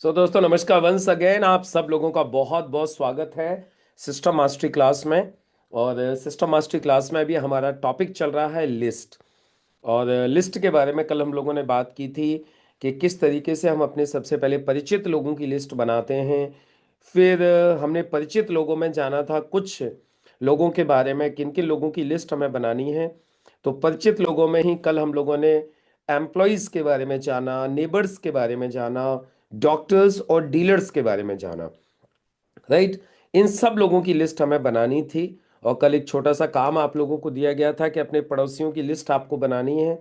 दोस्तों नमस्कार, once again आप सब लोगों का बहुत बहुत स्वागत है सिस्टम मास्टरी क्लास में। और सिस्टम मास्टरी क्लास में अभी हमारा टॉपिक चल रहा है लिस्ट। और लिस्ट के बारे में कल हम लोगों ने बात की थी कि किस तरीके से हम अपने सबसे पहले परिचित लोगों की लिस्ट बनाते हैं। फिर हमने परिचित लोगों में जाना था कुछ लोगों के बारे में, किन किन लोगों की लिस्ट हमें बनानी है। तो परिचित लोगों में ही कल हम लोगों ने एम्प्लॉयज़ के बारे में जाना, नेबर्स के बारे में जाना, डॉक्टर्स और डीलर्स के बारे में जाना। राइट। इन सब लोगों की लिस्ट हमें बनानी थी। और कल एक छोटा सा काम आप लोगों को दिया गया था कि अपने पड़ोसियों की लिस्ट आपको बनानी है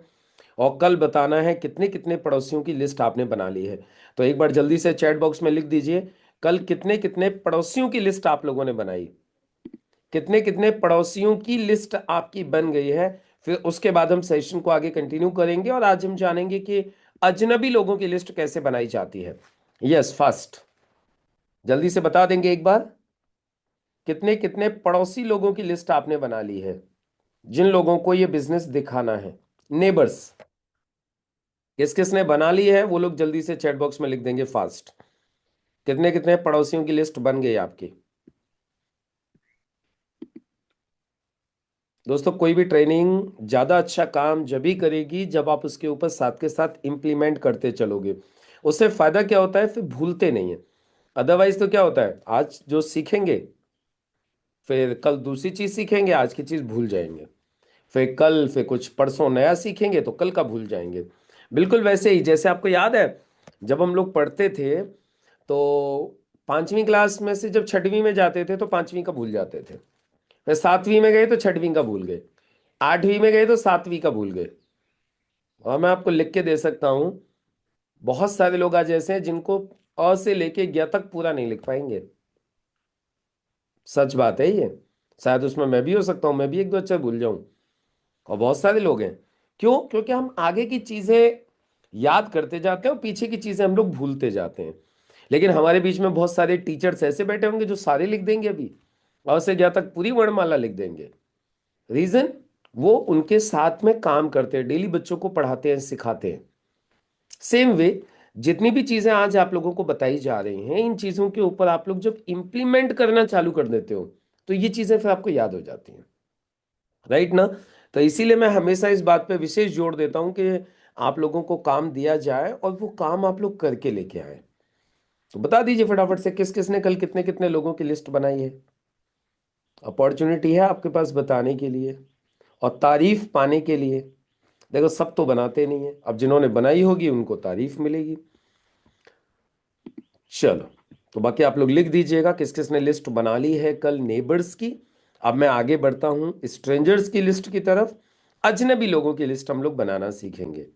और कल बताना है कितने कितने पड़ोसियों की लिस्ट आपने बना ली है। तो एक बार जल्दी से चैट बॉक्स में लिख दीजिए, कल कितने कितने पड़ोसियों की लिस्ट आप लोगों ने बनाई, कितने कितने पड़ोसियों की लिस्ट आपकी बन गई है। फिर उसके बाद हम सेशन को आगे कंटिन्यू करेंगे और आज हम जानेंगे कि अजनबी लोगों की लिस्ट कैसे बनाई जाती है। यस, फर्स्ट जल्दी से बता देंगे एक बार, कितने कितने पड़ोसी लोगों की लिस्ट आपने बना ली है जिन लोगों को ये बिजनेस दिखाना है। नेबर्स किस किस ने बना ली है वो लोग जल्दी से चैट बॉक्स में लिख देंगे फास्ट। कितने कितने पड़ोसियों की लिस्ट बन गई आपकी। दोस्तों कोई भी ट्रेनिंग ज्यादा अच्छा काम जब भी करेगी जब आप उसके ऊपर साथ के साथ इंप्लीमेंट करते चलोगे। उससे फायदा क्या होता है, फिर भूलते नहीं है। अदरवाइज तो क्या होता है, आज जो सीखेंगे फिर कल दूसरी चीज सीखेंगे, आज की चीज भूल जाएंगे। फिर कुछ परसों नया सीखेंगे तो कल का भूल जाएंगे। बिल्कुल वैसे ही जैसे आपको याद है जब हम लोग पढ़ते थे तो पांचवी क्लास में से जब छठवीं में जाते थे तो पांचवी का भूल जाते थे। फिर सातवीं में गए तो छठवीं का भूल गए। आठवीं में गए तो सातवीं का भूल गए। और मैं आपको लिख के दे सकता हूं, बहुत सारे लोग आज ऐसे हैं जिनको अ से लेके ज्ञ तक पूरा नहीं लिख पाएंगे। सच बात है ये। शायद उसमें मैं भी हो सकता हूँ, मैं भी एक दो अक्षर भूल जाऊं। और बहुत सारे लोग हैं। क्यों? क्योंकि हम आगे की चीजें याद करते जाते हैं और पीछे की चीजें हम लोग भूलते जाते हैं। लेकिन हमारे बीच में बहुत सारे टीचर्स ऐसे बैठे होंगे जो सारे लिख देंगे अभी, अ से ज्ञ तक पूरी वर्णमाला लिख देंगे। रीजन, वो उनके साथ में काम करते हैं, डेली बच्चों को पढ़ाते हैं, सिखाते हैं। सेम वे, जितनी भी चीजें आज आप लोगों को बताई जा रही हैं, इन चीजों के ऊपर आप लोग जब इंप्लीमेंट करना चालू कर देते हो तो ये चीजें फिर आपको याद हो जाती हैं। राइट ना? तो इसीलिए मैं हमेशा इस बात पे विशेष जोर देता हूं कि आप लोगों को काम दिया जाए और वो काम आप लोग करके लेके आए। तो बता दीजिए फटाफट से किस किस ने कल कितने कितने लोगों की लिस्ट बनाई है। अपॉर्चुनिटी है आपके पास बताने के लिए और तारीफ पाने के लिए। देखो सब तो बनाते नहीं है, अब जिन्होंने बनाई होगी उनको तारीफ मिलेगी। चलो, तो बाकी आप लोग लिख दीजिएगा किस किस ने लिस्ट बना ली है कल नेबर्स की। अब मैं आगे बढ़ता हूं स्ट्रेंजर्स की लिस्ट की तरफ। अजनबी लोगों की लिस्ट हम लोग बनाना सीखेंगे।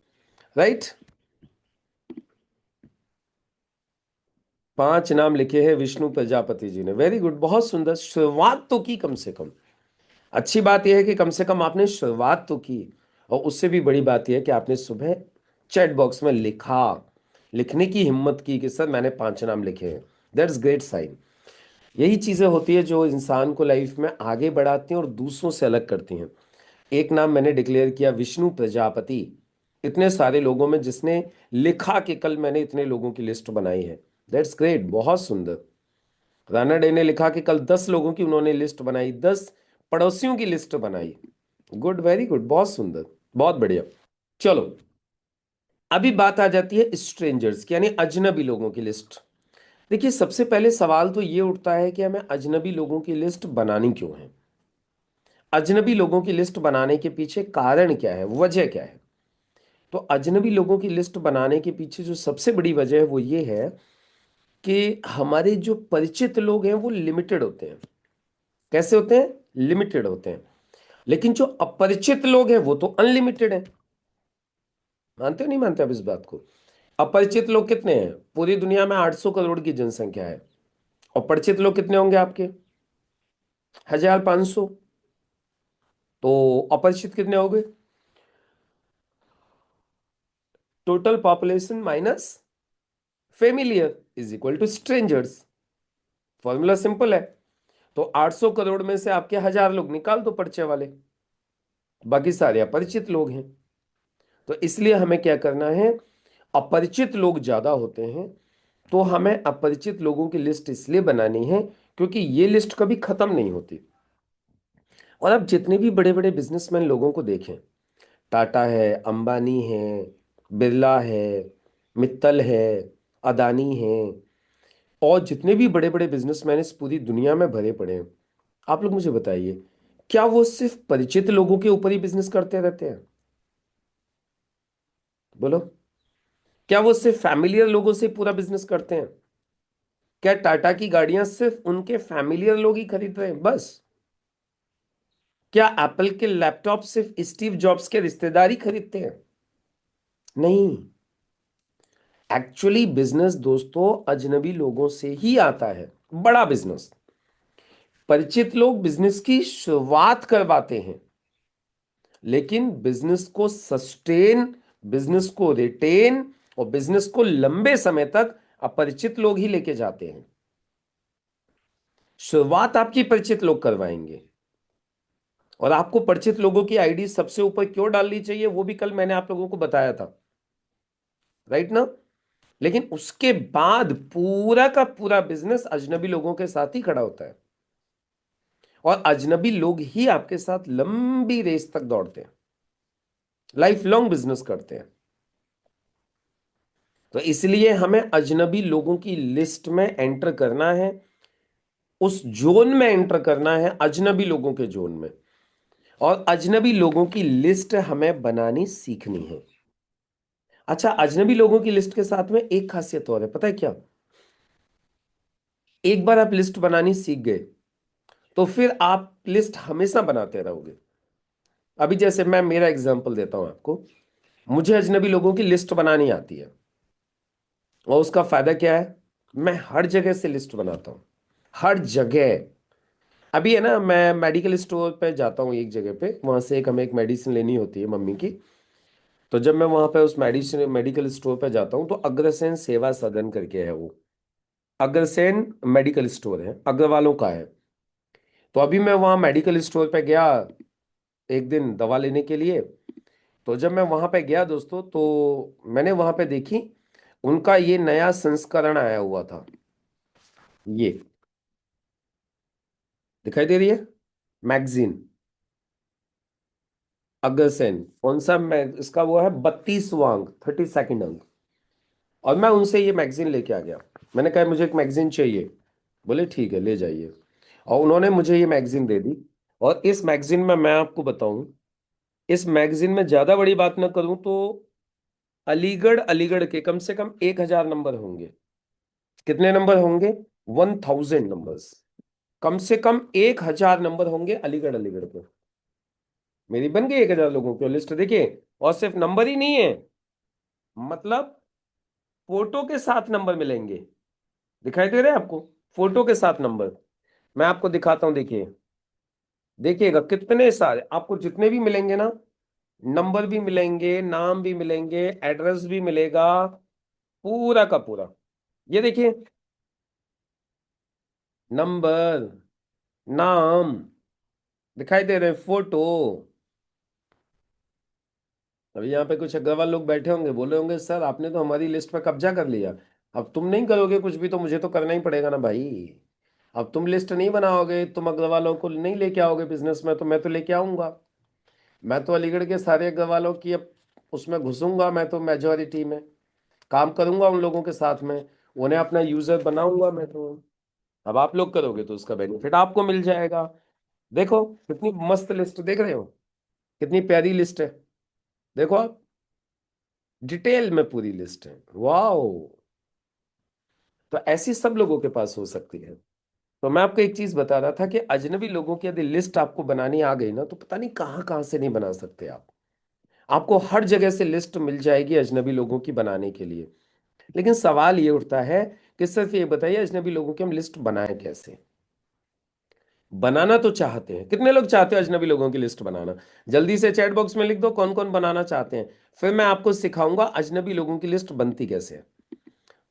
राइट। 5 नाम लिखे हैं विष्णु प्रजापति जी ने, वेरी गुड, बहुत सुंदर। शुरुआत तो की कम से कम। अच्छी बात यह है कि कम से कम आपने शुरुआत तो की। और उससे भी बड़ी बात यह है कि आपने सुबह चैट बॉक्स में लिखा, लिखने की हिम्मत की कि सर मैंने 5 नाम लिखे हैं। That's great sign. यही चीजें होती है जो इंसान को लाइफ में आगे बढ़ाती हैं और दूसरों से अलग करती हैं। एक नाम मैंने डिक्लेयर किया, विष्णु प्रजापति। इतने सारे लोगों में जिसने लिखा कि कल मैंने इतने लोगों की लिस्ट बनाई है, दैट्स ग्रेट, बहुत सुंदर। राणा डे ने लिखा कि कल 10 लोगों की उन्होंने लिस्ट बनाई, 10 पड़ोसियों की लिस्ट बनाई। गुड, वेरी गुड, बहुत सुंदर, बहुत बढ़िया। चलो, अभी बात आ जाती है स्ट्रेंजर्स की, यानी अजनबी लोगों की लिस्ट। देखिए सबसे पहले सवाल तो ये उठता है कि हमें अजनबी लोगों की लिस्ट बनानी क्यों है। अजनबी लोगों की लिस्ट बनाने के पीछे कारण क्या है, वजह क्या है। तो अजनबी लोगों की लिस्ट बनाने के पीछे जो सबसे बड़ी वजह है वो ये है कि हमारे जो परिचित लोग हैं वो लिमिटेड होते हैं। कैसे होते हैं? लिमिटेड होते हैं। लेकिन जो अपरिचित लोग हैं वो तो अनलिमिटेड हैं। मानते हो नहीं मानते आप इस बात को? अपरिचित लोग कितने हैं? पूरी दुनिया में 800 करोड़ की जनसंख्या है। और परिचित लोग कितने होंगे आपके? 1500। तो अपरिचित कितने हो गए? Total population minus familiar is equal to strangers. Formula simple है। तो 800 करोड़ में से आपके 1000 लोग निकाल दो परिचय वाले, बाकी सारे अपरिचित लोग हैं। तो इसलिए हमें क्या करना है, अपरिचित लोग ज्यादा होते हैं तो हमें अपरिचित लोगों की लिस्ट इसलिए बनानी है क्योंकि ये लिस्ट कभी खत्म नहीं होती। और आप जितने भी बड़े बड़े बिजनेसमैन लोगों को देखें, टाटा है, अंबानी है, बिरला है, मित्तल है, अदानी है, और जितने भी बड़े बड़े बिजनेसमैन इस पूरी दुनिया में भरे पड़े हैं, आप लोग मुझे बताइए, क्या वो सिर्फ परिचित लोगों के ऊपर ही बिजनेस करते रहते हैं? बोलो, क्या वो सिर्फ फैमिलियर लोगों से पूरा बिजनेस करते हैं? क्या टाटा की गाड़ियां सिर्फ उनके फैमिलियर लोग ही खरीद रहे हैं बस? क्या एप्पल के लैपटॉप सिर्फ स्टीव जॉब्स के रिश्तेदार ही खरीदते हैं? नहीं। एक्चुअली बिजनेस दोस्तों अजनबी लोगों से ही आता है, बड़ा बिजनेस। परिचित लोग बिजनेस की शुरुआत करवाते हैं, लेकिन बिजनेस को सस्टेन, बिजनेस को रिटेन और बिजनेस को लंबे समय तक अपरिचित लोग ही लेके जाते हैं। शुरुआत आपकी परिचित लोग करवाएंगे। और आपको परिचित लोगों की आईडी सबसे ऊपर क्यों डालनी चाहिए वो भी कल मैंने आप लोगों को बताया था, राइट ना? लेकिन उसके बाद पूरा का पूरा बिजनेस अजनबी लोगों के साथ ही खड़ा होता है, और अजनबी लोग ही आपके साथ लंबी रेस तक दौड़ते हैं, लाइफ लॉन्ग बिजनेस करते हैं। तो इसलिए हमें अजनबी लोगों की लिस्ट में एंटर करना है, उस जोन में एंटर करना है, अजनबी लोगों के जोन में। और अजनबी लोगों की लिस्ट हमें बनानी सीखनी है। अच्छा, अजनबी लोगों की लिस्ट के साथ में एक खासियत और है, पता है क्या? एक बार आप लिस्ट बनानी सीख गए तो फिर आप लिस्ट हमेशा बनाते रहोगे। अभी जैसे मैं मेरा एग्जांपल देता हूं आपको, मुझे अजनबी लोगों की लिस्ट बनानी आती है, और उसका फायदा क्या है? मैं हर जगह से लिस्ट बनाता हूं, हर जगह। अभी है ना, मैं मेडिकल स्टोर पे जाता हूँ एक जगह पे, वहां से एक हमें एक मेडिसिन लेनी होती है मम्मी की। तो जब मैं वहां पे उस मेडिसिन मेडिकल स्टोर पे जाता हूँ तो अग्रसेन सेवा सदन करके है वो, अग्रसेन मेडिकल स्टोर है, अग्रवालों का है। तो अभी मैं वहाँ मेडिकल स्टोर पे गया एक दिन दवा लेने के लिए। तो जब मैं वहाँ पे गया दोस्तों, तो मैंने वहाँ पे देखी उनका ये नया संस्करण आया हुआ था, ये दिखाई दे रही है मैगजीन, अग्रसेन। कौन सा इसका वो है 32वां अंक, 32nd अंक। और मैं उनसे ये मैगजीन लेके आ गया। मैंने कहा मुझे एक मैगजीन चाहिए। बोले ठीक है ले जाइए। और उन्होंने मुझे ये मैगजीन दे दी। और इस मैगजीन में मैं आपको बताऊं, इस मैगजीन में ज्यादा बड़ी बात ना करूं तो अलीगढ़ अलीगढ़ के कम से कम 1000 नंबर होंगे। कितने नंबर होंगे? 1000 नंबर्स। कम से कम 1000 नंबर होंगे अलीगढ़ अलीगढ़ के। मेरी बन गई 1000 लोगों की लिस्ट, देखिए। और सिर्फ नंबर ही नहीं है, मतलब फोटो के साथ नंबर मिलेंगे। दिखाई दे रहे हैं आपको? फोटो के साथ नंबर। मैं आपको दिखाता हूं, देखिए। देखिएगा कितने सारे आपको जितने भी मिलेंगे ना, नंबर भी मिलेंगे, नाम भी मिलेंगे, एड्रेस भी मिलेगा, पूरा का पूरा। ये देखिए, नंबर, नाम दिखाई दे रहे हैं, फोटो। अभी यहाँ पे कुछ अग्रवाल लोग बैठे होंगे, बोले होंगे सर आपने तो हमारी लिस्ट पे कब्जा कर लिया, अब तुम नहीं करोगे कुछ भी तो मुझे तो करना ही पड़ेगा ना भाई। अब तुम लिस्ट नहीं बनाओगे, तुम अग्रवालों को नहीं लेके आओगे बिजनेस में, तो मैं तो लेके आऊंगा। मैं तो अलीगढ़ के सारे अग्रवालों की अब उसमें घुसूंगा, मैं तो मेजोरिटी में काम करूंगा उन लोगों के साथ में, उन्हें अपना यूजर बनाऊंगा मैं तो। अब आप लोग करोगे तो उसका बेनिफिट आपको मिल जाएगा। देखो कितनी मस्त लिस्ट, देख रहे हो? कितनी प्यारी लिस्ट है, देखो आप, डिटेल में पूरी लिस्ट है। वाओ! तो ऐसी सब लोगों के पास हो सकती है। तो मैं आपको एक चीज बता रहा था कि अजनबी लोगों की यदि लिस्ट आपको बनानी आ गई ना, तो पता नहीं कहाँ कहाँ से नहीं बना सकते आप। आपको हर जगह से लिस्ट मिल जाएगी अजनबी लोगों की बनाने के लिए। लेकिन सवाल ये उठता है कि सिर्फ ये बताइए अजनबी लोगों की हम लिस्ट बनाएं कैसे? बनाना तो चाहते हैं, कितने लोग चाहते हैं अजनबी लोगों की लिस्ट बनाना? जल्दी से चैट बॉक्स में लिख दो कौन कौन बनाना चाहते हैं। फिर मैं आपको सिखाऊंगा अजनबी लोगों की लिस्ट बनती कैसे है।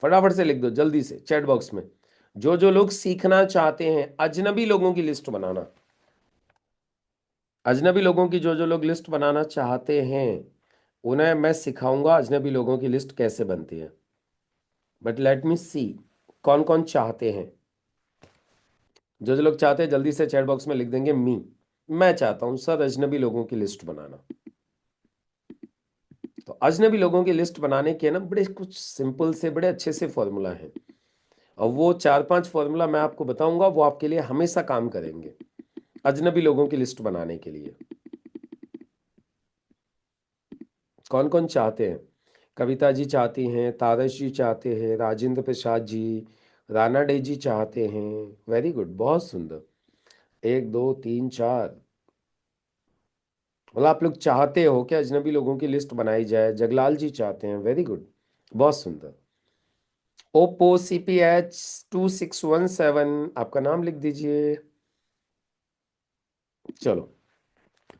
फटाफट से लिख दो जल्दी से चैट बॉक्स में, जो जो लोग सीखना चाहते हैं अजनबी लोगों की लिस्ट बनाना। अजनबी लोगों की जो जो लोग लिस्ट बनाना चाहते हैं, उन्हें मैं सिखाऊंगा अजनबी लोगों की लिस्ट कैसे बनती है। बट लेट मी सी कौन कौन चाहते हैं। जो जो लोग चाहते हैं जल्दी से चैट बॉक्स में लिख देंगे मी। मैं चाहता हूं सर अजनबी लोगों की लिस्ट बनाना। तो अजनबी लोगों की लिस्ट बनाने के ना बड़े कुछ सिंपल से बड़े अच्छे से फॉर्मूला हैं। और वो 4-5 फॉर्मूला मैं आपको बताऊंगा, वो आपके लिए हमेशा काम करेंगे अजनबी लोगों की लिस्ट बनाने के लिए। कौन कौन चाहते हैं? कविता जी चाहती हैं, तारश जी चाहते हैं, राजेंद्र प्रसाद जी, राणा डे जी चाहते हैं। वेरी गुड, बहुत सुंदर। 1 2 3 4। मतलब आप लोग चाहते हो कि अजनबी लोगों की लिस्ट बनाई जाए। जगलाल जी चाहते हैं, वेरी गुड, बहुत सुंदर। ओप्पो CPH2617, आपका नाम लिख दीजिए। चलो,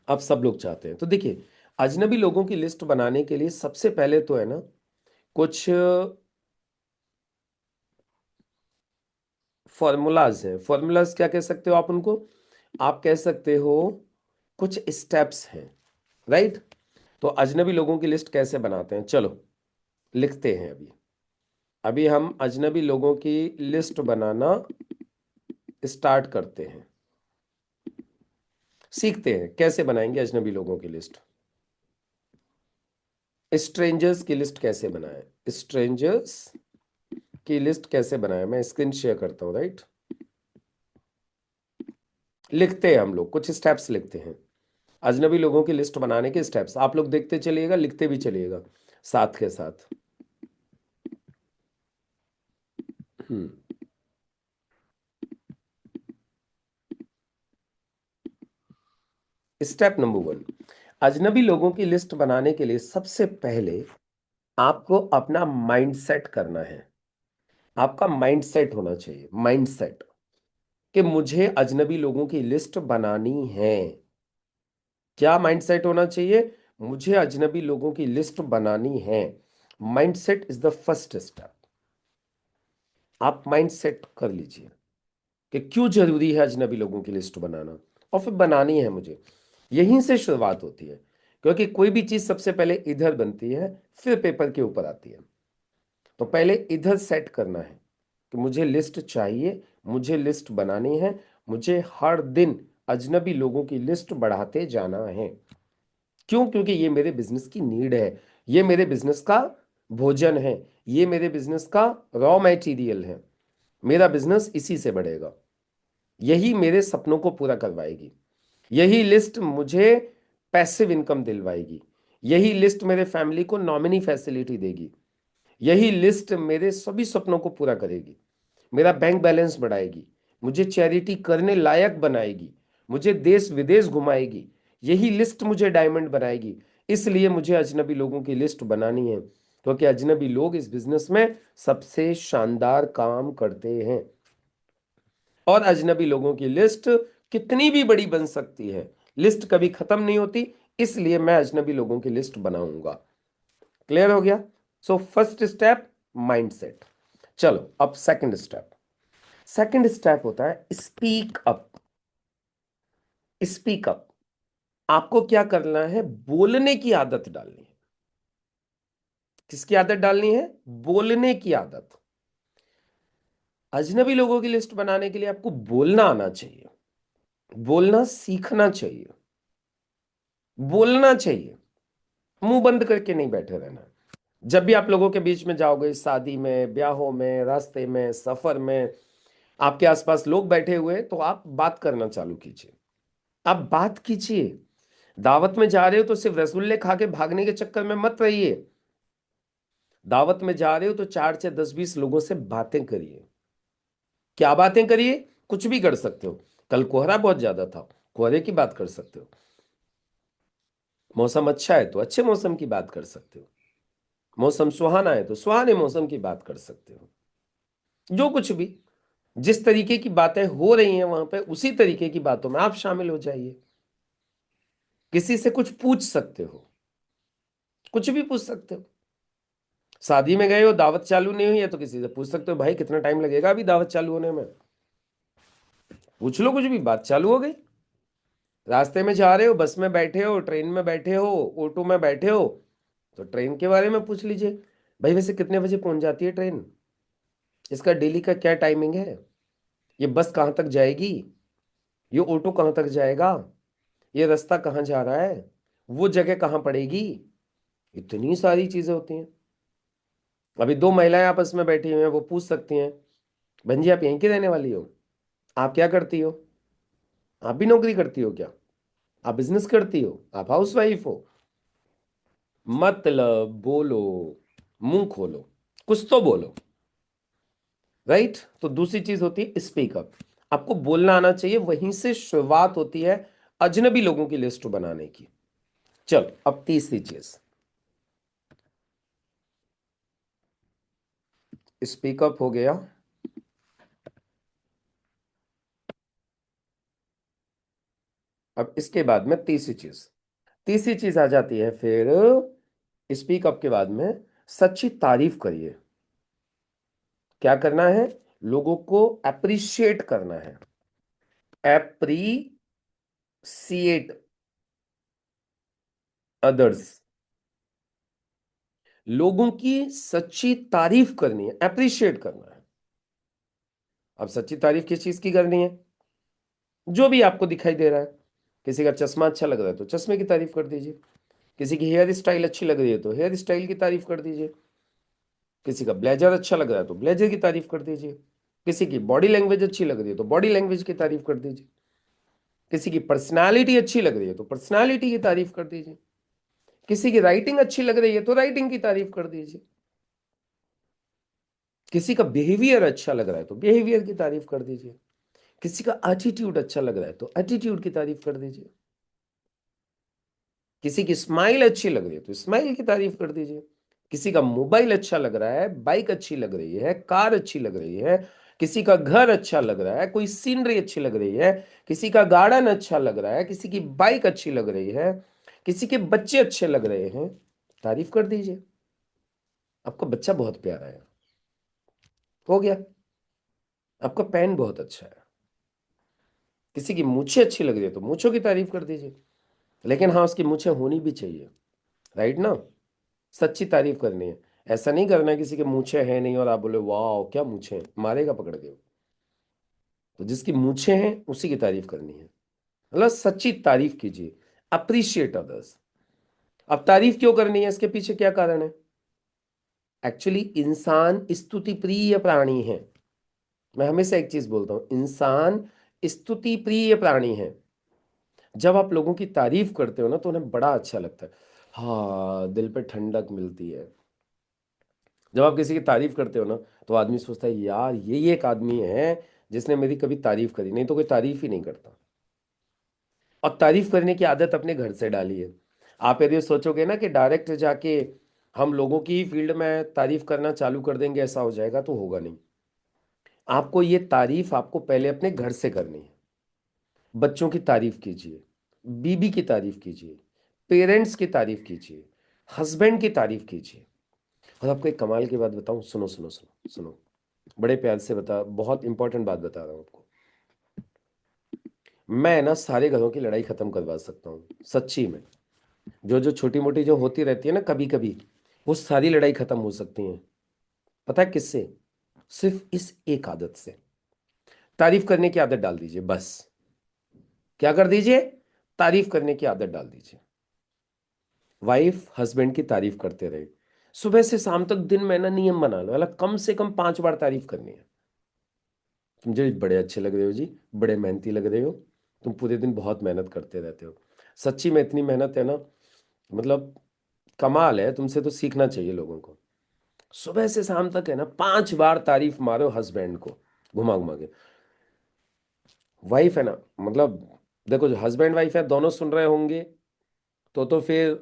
अब सब लोग चाहते हैं। तो देखिए, अजनबी लोगों की लिस्ट बनाने के लिए सबसे पहले तो है ना कुछ फॉर्मूलाज हैं। फॉर्मूलाज क्या कह सकते हो आप उनको? आप कह सकते हो कुछ स्टेप्स हैं, राइट? तो अजनबी लोगों की लिस्ट कैसे बनाते हैं, चलो लिखते हैं। अभी अभी हम अजनबी लोगों की लिस्ट बनाना स्टार्ट करते हैं। सीखते हैं कैसे बनाएंगे अजनबी लोगों की लिस्ट। स्ट्रेंजर्स की लिस्ट कैसे बनाएं? स्ट्रेंजर्स की लिस्ट कैसे बनाएं? मैं स्क्रीन शेयर करता हूं, राइट? लिखते हैं, हम लोग कुछ स्टेप्स लिखते हैं। अजनबी लोगों की लिस्ट बनाने के स्टेप्स आप लोग देखते चलिएगा, लिखते भी चलिएगा साथ के साथ। हम्म। स्टेप नंबर 1, अजनबी लोगों की लिस्ट बनाने के लिए सबसे पहले आपको अपना माइंडसेट करना है। आपका माइंडसेट होना चाहिए, माइंडसेट, कि मुझे अजनबी लोगों की लिस्ट बनानी है। क्या माइंडसेट होना चाहिए? मुझे अजनबी लोगों की लिस्ट बनानी है। Mindset is the first step. आप माइंडसेट कर लीजिए कि क्यों जरूरी है अजनबी लोगों की लिस्ट बनाना, और फिर बनानी है मुझे। यहीं से शुरुआत होती है, क्योंकि कोई भी चीज सबसे पहले इधर बनती है, फिर पेपर के ऊपर आती है। तो पहले इधर सेट करना है कि मुझे लिस्ट चाहिए, मुझे लिस्ट बनानी है, मुझे हर दिन अजनबी लोगों की लिस्ट बढ़ाते जाना है। क्यों? क्योंकि ये मेरे बिजनेस की नीड है, ये मेरे बिजनेस का भोजन है, ये मेरे बिजनेस का रॉ मटेरियल है। मेरा बिजनेस इसी से बढ़ेगा, यही मेरे सपनों को पूरा करवाएगी, यही लिस्ट मुझे पैसिव इनकम दिलवाएगी, यही लिस्ट मेरे फैमिली को नॉमिनी फैसिलिटी देगी, यही लिस्ट मेरे सभी सपनों को पूरा करेगी, मेरा बैंक बैलेंस बढ़ाएगी, मुझे चैरिटी करने लायक बनाएगी, मुझे देश विदेश घुमाएगी, यही लिस्ट मुझे डायमंड बनाएगी। इसलिए मुझे अजनबी लोगों की लिस्ट बनानी है, क्योंकि अजनबी लोग इस बिजनेस में सबसे शानदार काम करते हैं। और अजनबी लोगों की लिस्ट कितनी भी बड़ी बन सकती है, लिस्ट कभी खत्म नहीं होती। इसलिए मैं अजनबी लोगों की लिस्ट बनाऊंगा। क्लियर हो गया? So first step mindset. चलो अब सेकंड स्टेप। सेकंड स्टेप होता है स्पीक अप। स्पीक अप, आपको क्या करना है? बोलने की आदत डालनी है। किसकी आदत डालनी है? बोलने की आदत। अजनबी लोगों की लिस्ट बनाने के लिए आपको बोलना आना चाहिए, बोलना सीखना चाहिए, बोलना चाहिए। मुंह बंद करके नहीं बैठे रहना। जब भी आप लोगों के बीच में जाओगे, शादी में, ब्याहों में, रास्ते में, सफर में, आपके आसपास लोग बैठे हुए हैं, तो आप बात करना चालू कीजिए। आप बात कीजिए। दावत में जा रहे हो तो सिर्फ रसगुल्ले खा के भागने के चक्कर में मत रहिए। दावत में जा रहे हो तो 4 से 10 20 लोगों से बातें करिए। क्या बातें करिए? कुछ भी कर सकते हो। कल कोहरा बहुत ज्यादा था, कोहरे की बात कर सकते हो। मौसम अच्छा है तो अच्छे मौसम की बात कर सकते हो। मौसम सुहाना है तो सुहाने मौसम की बात कर सकते हो। जो कुछ भी, जिस तरीके की बातें हो रही हैं वहां पे, उसी तरीके की बातों में आप शामिल हो जाइए। किसी से कुछ पूछ सकते हो, कुछ भी पूछ सकते हो। शादी में गए हो, दावत चालू नहीं हुई है, तो किसी से पूछ सकते हो भाई कितना टाइम लगेगा अभी दावत चालू होने में। पूछ लो कुछ भी, बात चालू हो गई। रास्ते में जा रहे हो, बस में बैठे हो, ट्रेन में बैठे हो, ऑटो में बैठे हो, तो ट्रेन के बारे में पूछ लीजिए। भाई वैसे कितने बजे पहुंच जाती है ट्रेन? इसका डेली का क्या टाइमिंग है, ये बस कहाँ तक जाएगी, ये ऑटो कहाँ तक जाएगा, ये रास्ता कहाँ जा रहा है, वो जगह कहाँ पड़ेगी। इतनी सारी चीजें होती हैं। अभी दो महिलाएं आपस में बैठी हुई हैं, वो पूछ सकती हैं, बहन जी आप यहीं की रहने वाली हो, आप क्या करती हो, आप भी नौकरी करती हो क्या, आप बिजनेस करती हो, आप हाउस वाइफ हो। मतलब बोलो, मुंह खोलो, कुछ तो बोलो। राइट। तो दूसरी चीज होती है स्पीक अप। आपको बोलना आना चाहिए, वहीं से शुरुआत होती है अजनबी लोगों की लिस्ट बनाने की। चल अब तीसरी चीज, स्पीक अप हो गया। अब इसके बाद में तीसरी चीज आ जाती है फिर, स्पीक अप के बाद में सच्ची तारीफ करिए। क्या करना है, लोगों को अप्रिशिएट करना है। एप्रिसिएट अदर्स, लोगों की सच्ची तारीफ करनी है, अप्रिशिएट करना है। अब सच्ची तारीफ किस चीज की करनी है, जो भी आपको दिखाई दे रहा है। किसी का चश्मा अच्छा लग रहा है तो चश्मे की तारीफ कर दीजिए, किसी की हेयर स्टाइल अच्छी लग रही है तो हेयर स्टाइल की तारीफ कर दीजिए, किसी का ब्लेजर अच्छा लग रहा है तो ब्लेजर की तारीफ कर दीजिए, किसी की बॉडी लैंग्वेज अच्छी लग रही है तो बॉडी लैंग्वेज की तारीफ कर दीजिए, किसी की पर्सनालिटी अच्छी लग रही है तो पर्सनालिटी की तारीफ कर दीजिए, किसी की राइटिंग अच्छी लग रही है तो राइटिंग की तारीफ कर दीजिए, किसी का बिहेवियर अच्छा लग रहा है तो बिहेवियर की तारीफ कर दीजिए, किसी का एटीट्यूड अच्छा लग रहा है तो एटीट्यूड की तारीफ कर दीजिए, किसी की स्माइल अच्छी लग रही है तो स्माइल की तारीफ कर दीजिए, किसी का मोबाइल अच्छा लग रहा है, बाइक अच्छी लग रही है, कार अच्छी लग रही है, किसी का घर अच्छा लग रहा है, कोई सीनरी अच्छी लग रही है, किसी का गार्डन अच्छा लग रहा है, किसी की बाइक अच्छी लग रही है, किसी के बच्चे अच्छे लग रहे हैं, तारीफ कर दीजिए। आपका बच्चा बहुत प्यारा है, हो गया। आपका पेन बहुत अच्छा है, किसी की मूछें अच्छी लग रही है तो मूछों की तारीफ कर दीजिए। लेकिन हाँ, उसकी मूछें होनी भी चाहिए। राइट ना। सच्ची तारीफ करनी है। ऐसा नहीं करना है किसी के मूछें हैं नहीं और आप बोले वाह क्या मूछें हैं, मारेगा पकड़ के। तो जिसकी मूछें हैं उसी की तारीफ करनी है। मतलब सच्ची तारीफ कीजिए, अप्रिशिएट अदर्स। अब तारीफ क्यों करनी है, इसके पीछे क्या कारण है। एक्चुअली इंसान स्तुति प्रिय प्राणी है। मैं हमेशा एक चीज बोलता हूं, इंसान स्तुति प्रिय प्राणी है। जब आप लोगों की तारीफ करते हो ना तो उन्हें बड़ा अच्छा लगता है, हाँ दिल पे ठंडक मिलती है। जब आप किसी की तारीफ करते हो ना तो आदमी सोचता है यार ये एक आदमी है जिसने मेरी कभी तारीफ करी, नहीं तो कोई तारीफ ही नहीं करता। और तारीफ करने की आदत अपने घर से डाली है। आप यदि सोचोगे ना कि डायरेक्ट जाके हम लोगों की ही फील्ड में तारीफ करना चालू कर देंगे, ऐसा हो जाएगा तो होगा नहीं। आपको ये तारीफ आपको पहले अपने घर से करनी है। बच्चों की तारीफ कीजिए, बीबी की तारीफ कीजिए, पेरेंट्स की तारीफ कीजिए, हस्बैंड की तारीफ कीजिए। और आपको एक कमाल की बात बताऊं, सुनो सुनो सुनो सुनो, बड़े प्यार से बता, बहुत इंपॉर्टेंट बात बता रहा हूं आपको। मैं ना सारे घरों की लड़ाई खत्म करवा सकता हूँ सच्ची में। जो जो छोटी मोटी जो होती रहती है ना कभी कभी, वो सारी लड़ाई खत्म हो सकती हैं। पता है किससे, सिर्फ इस एक आदत से। तारीफ करने की आदत डाल दीजिए बस। क्या कर दीजिए, तारीफ करने की आदत डाल दीजिए। वाइफ हस्बैंड की तारीफ करते रहे, सुबह से शाम तक दिन में ना नियम बना लो, मतलब कम से कम 5 बार तारीफ करनी है। तुम जी बड़े अच्छे लग रहे हो जी, बड़े मेहनती लग रहे हो, तुम पूरे दिन बहुत मेहनत करते रहते हो, सच्ची में इतनी मेहनत है ना, मतलब कमाल है, तुमसे तो सीखना चाहिए लोगों को। सुबह से शाम तक है ना 5 बार तारीफ मारो हस्बैंड को, घुमा घुमा के। वाइफ है ना, मतलब देखो जो हस्बैंड वाइफ है दोनों सुन रहे होंगे तो फिर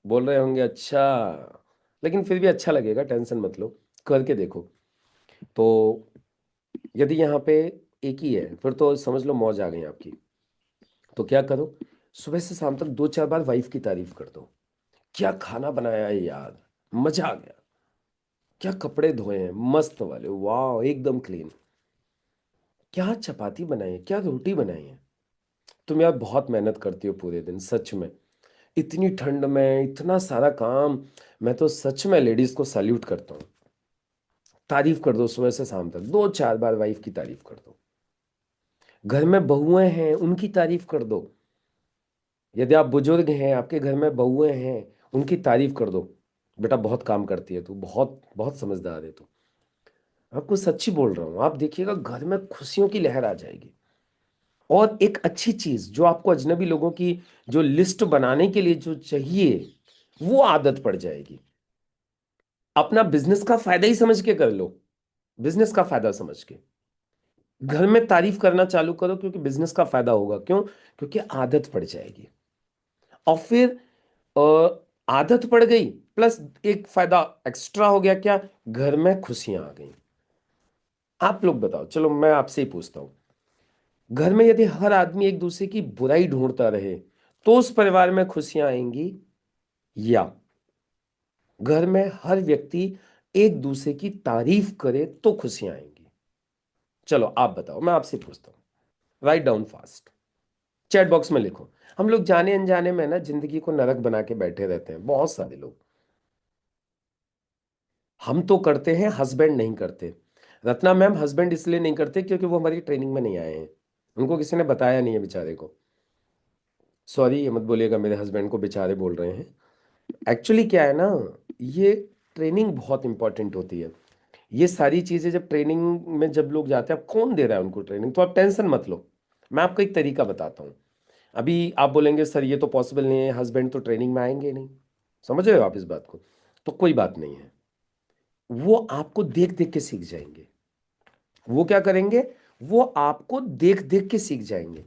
बोल रहे होंगे अच्छा, लेकिन फिर भी अच्छा लगेगा, टेंशन मत लो, करके देखो। तो यदि यहाँ पे एक ही है फिर तो समझ लो मौज आ गई आपकी। तो क्या करो, सुबह से शाम तक 2-4 बार वाइफ की तारीफ कर दो। क्या खाना बनाया है यार, मजा आ गया, क्या कपड़े धोए हैं मस्त वाले, वाह एकदम क्लीन, क्या चपाती बनाई है, क्या रोटी बनाई है, तुम यार बहुत मेहनत करती हो पूरे दिन सच में, इतनी ठंड में इतना सारा काम, मैं तो सच में लेडीज को सैल्यूट करता हूँ। तारीफ कर दो सुबह से शाम तक, 2-4 बार वाइफ की तारीफ कर दो। घर में बहुएं हैं, उनकी तारीफ कर दो। यदि आप बुजुर्ग हैं, आपके घर में बहुएं हैं, उनकी तारीफ कर दो। बेटा बहुत काम करती है तू, बहुत बहुत समझदार है तू। आपको सच्ची बोल रहा हूं, आप देखिएगा घर में खुशियों की लहर आ जाएगी। और एक अच्छी चीज जो आपको अजनबी लोगों की जो लिस्ट बनाने के लिए जो चाहिए, वो आदत पड़ जाएगी। अपना बिजनेस का फायदा ही समझ के कर लो, बिजनेस का फायदा समझ के घर में तारीफ करना चालू करो, क्योंकि बिजनेस का फायदा होगा। क्यों? क्योंकि आदत पड़ जाएगी। और फिर आदत पड़ गई, प्लस एक फायदा एक्स्ट्रा हो गया, क्या? घर में खुशियां आ गई। आप लोग बताओ, चलो मैं आपसे ही पूछता हूं, घर में यदि हर आदमी एक दूसरे की बुराई ढूंढता रहे, तो उस परिवार में खुशियां आएंगी? या घर में हर व्यक्ति एक दूसरे की तारीफ करे तो खुशियां आएंगी? चलो आप बताओ, मैं आपसे पूछता हूं। Write down fast, chat box में लिखो। हम लोग जाने अनजाने में ना जिंदगी को नरक बना के बैठे रहते हैं, बहुत सारे लोग। हम तो करते हैं, हस्बैंड नहीं करते। रत्ना मैम हस्बैंड इसलिए नहीं करते क्योंकि वो हमारी ट्रेनिंग में नहीं आए हैं, उनको किसी ने बताया नहीं है बेचारे को। सॉरी, ये मत बोलिएगा मेरे हस्बैंड को बेचारे बोल रहे हैं। एक्चुअली क्या है ना, ये ट्रेनिंग बहुत इंपॉर्टेंट होती है। ये सारी चीजें जब ट्रेनिंग में जब लोग जाते हैं, अब कौन दे रहा है उनको ट्रेनिंग, तो आप टेंशन मत लो। मैं आपको एक तरीका बताता हूँ। अभी आप बोलेंगे सर ये तो पॉसिबल नहीं है, हस्बैंड तो ट्रेनिंग में आएंगे नहीं। समझ रहे हो आप इस बात को? तो कोई बात नहीं है, वो आपको देख देख के सीख जाएंगे। वो क्या करेंगे? वो आपको देख देख के सीख जाएंगे।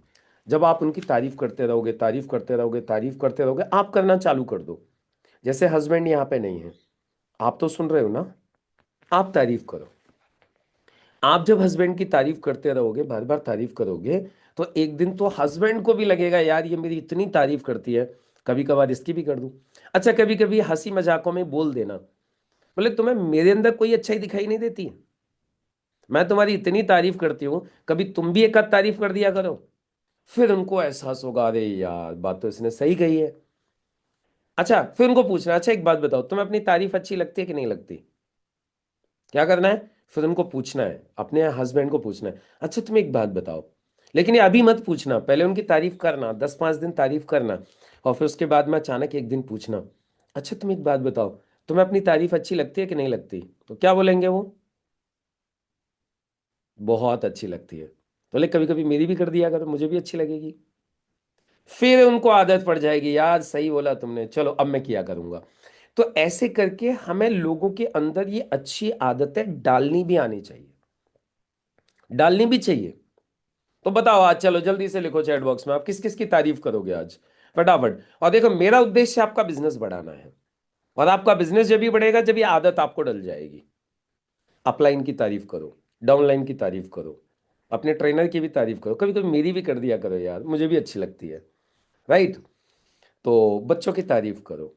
जब आप उनकी तारीफ करते रहोगे, तारीफ करते रहोगे, तारीफ करते रहोगे, आप करना चालू कर दो। जैसे हस्बैंड यहाँ पे नहीं है, आप तो सुन रहे हो ना, आप तारीफ करो। आप जब हस्बैंड की तारीफ करते रहोगे, बार बार तारीफ करोगे, तो एक दिन तो हस्बैंड को भी लगेगा यार ये मेरी इतनी तारीफ करती है, कभी कभार इसकी भी कर दूं। अच्छा, कभी कभी हंसी मजाकों में बोल देना, बोले तुम्हें मेरे अंदर कोई अच्छाई दिखाई नहीं देती? मैं तुम्हारी इतनी तारीफ करती हूँ, कभी तुम भी एक आध तारीफ कर दिया करो। फिर उनको एहसास होगा, अरे यार बात तो इसने सही कही है। अच्छा, फिर उनको पूछना, अच्छा एक बात बताओ, तुम्हें अपनी तारीफ अच्छी लगती है कि नहीं लगती? क्या करना है? फिर उनको पूछना है, अपने हस्बैंड को पूछना है, अच्छा तुम एक बात बताओ। लेकिन ये अभी मत पूछना, पहले उनकी तारीफ करना, 10-5 दिन तारीफ करना। और फिर उसके बाद में अचानक एक दिन पूछना, अच्छा तुम एक बात बताओ, तुम्हें अपनी तारीफ अच्छी लगती है कि नहीं लगती? तो क्या बोलेंगे वो? बहुत अच्छी लगती है। तो ले कभी कभी मेरी भी कर दिया करो, मुझे भी अच्छी लगेगी। फिर उनको आदत पड़ जाएगी, यार सही बोला तुमने, चलो अब मैं किया करूंगा। तो ऐसे करके हमें लोगों के अंदर ये अच्छी आदतें डालनी भी आनी चाहिए, डालनी भी चाहिए। तो बताओ आज, चलो जल्दी से लिखो चैट बॉक्स में, आप किस किस की तारीफ करोगे आज, फटाफट। और देखो मेरा उद्देश्य आपका बिजनेस बढ़ाना है। और आपका बिजनेस जब भी बढ़ेगा जब ये आदत आपको डल जाएगी। अपलाइन की तारीफ करो, डाउनलाइन की तारीफ करो, अपने ट्रेनर की भी तारीफ करो, कभी कभी मेरी भी कर दिया करो यार, मुझे भी अच्छी लगती है। राइट? तो बच्चों की तारीफ करो,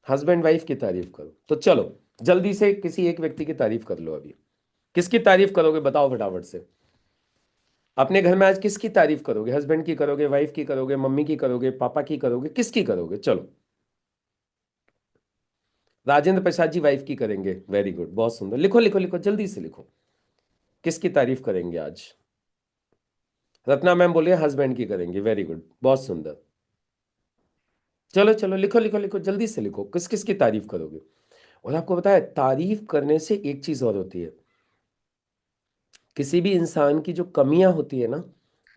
हस्बैंड वाइफ की तारीफ करो। तो चलो जल्दी से किसी एक व्यक्ति की तारीफ कर लो अभी। किसकी तारीफ करोगे बताओ फटाफट से। अपने घर में आज किसकी तारीफ करोगे? हस्बैंड की करोगे, वाइफ की करोगे, मम्मी की करोगे, पापा की करोगे, किसकी करोगे? चलो। राजेंद्र प्रसाद जी वाइफ की करेंगे, वेरी गुड, बहुत सुंदर, लिखो लिखो लिखो, जल्दी से लिखो। किसकी तारीफ करेंगे आज? रत्ना मैम बोलिए हस्बैंड की करेंगे, वेरी गुड, बहुत सुंदर। चलो चलो लिखो लिखो लिखो, जल्दी से लिखो, किस किस की तारीफ करोगे। और आपको पता है तारीफ करने से एक चीज और होती है, किसी भी इंसान की जो कमियां होती है ना,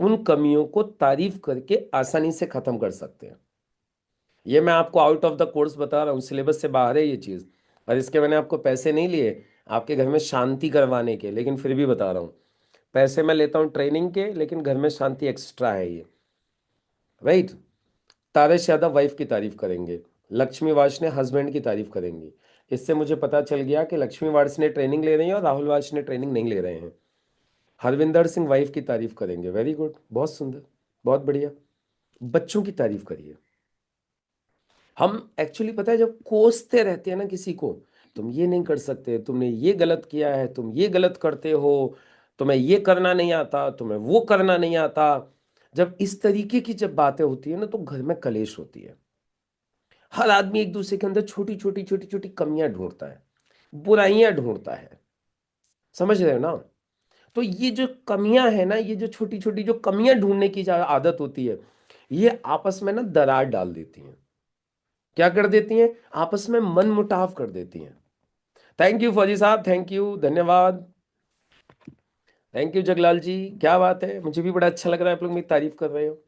उन कमियों को तारीफ करके आसानी से खत्म कर सकते हैं। ये मैं आपको आउट ऑफ द कोर्स बता रहा हूँ, सिलेबस से बाहर है ये चीज़। और इसके मैंने आपको पैसे नहीं लिए आपके घर में शांति करवाने के, लेकिन फिर भी बता रहा हूँ। पैसे मैं लेता हूँ ट्रेनिंग के, लेकिन घर में शांति एक्स्ट्रा है ये। राइट? तारस यादव वाइफ की तारीफ करेंगे, लक्ष्मी वाश ने हस्बैंड की तारीफ करेंगी। इससे मुझे पता चल गया कि लक्ष्मी वार्स ने ट्रेनिंग ले रही है और राहुल वाश ने ट्रेनिंग नहीं ले रहे हैं। हरविंदर सिंह वाइफ की तारीफ करेंगे, वेरी गुड, बहुत सुंदर, बहुत बढ़िया। बच्चों की तारीफ करिए। हम एक्चुअली पता है जब कोसते रहते हैं ना किसी को, तुम ये नहीं कर सकते, तुमने ये गलत किया है, तुम ये गलत करते हो, तुम्हें ये करना नहीं आता, तुम्हें वो करना नहीं आता, जब इस तरीके की जब बातें होती है ना, तो घर में कलेश होती है। हर आदमी एक दूसरे के अंदर छोटी छोटी छोटी छोटी कमियां ढूंढता है, बुराइयां ढूंढता है। समझ रहे हो ना? तो ये जो कमियां है ना, ये जो छोटी छोटी जो कमियां ढूंढने की जो आदत होती है, ये आपस में ना दरार डाल देती हैं। क्या कर देती हैं? आपस में मन मुटाव कर देती हैं। थैंक यू फौजी साहब, थैंक यू, धन्यवाद। थैंक यू जगलाल जी, क्या बात है, मुझे भी बड़ा अच्छा लग रहा है आप लोग मेरी तारीफ कर रहे हो।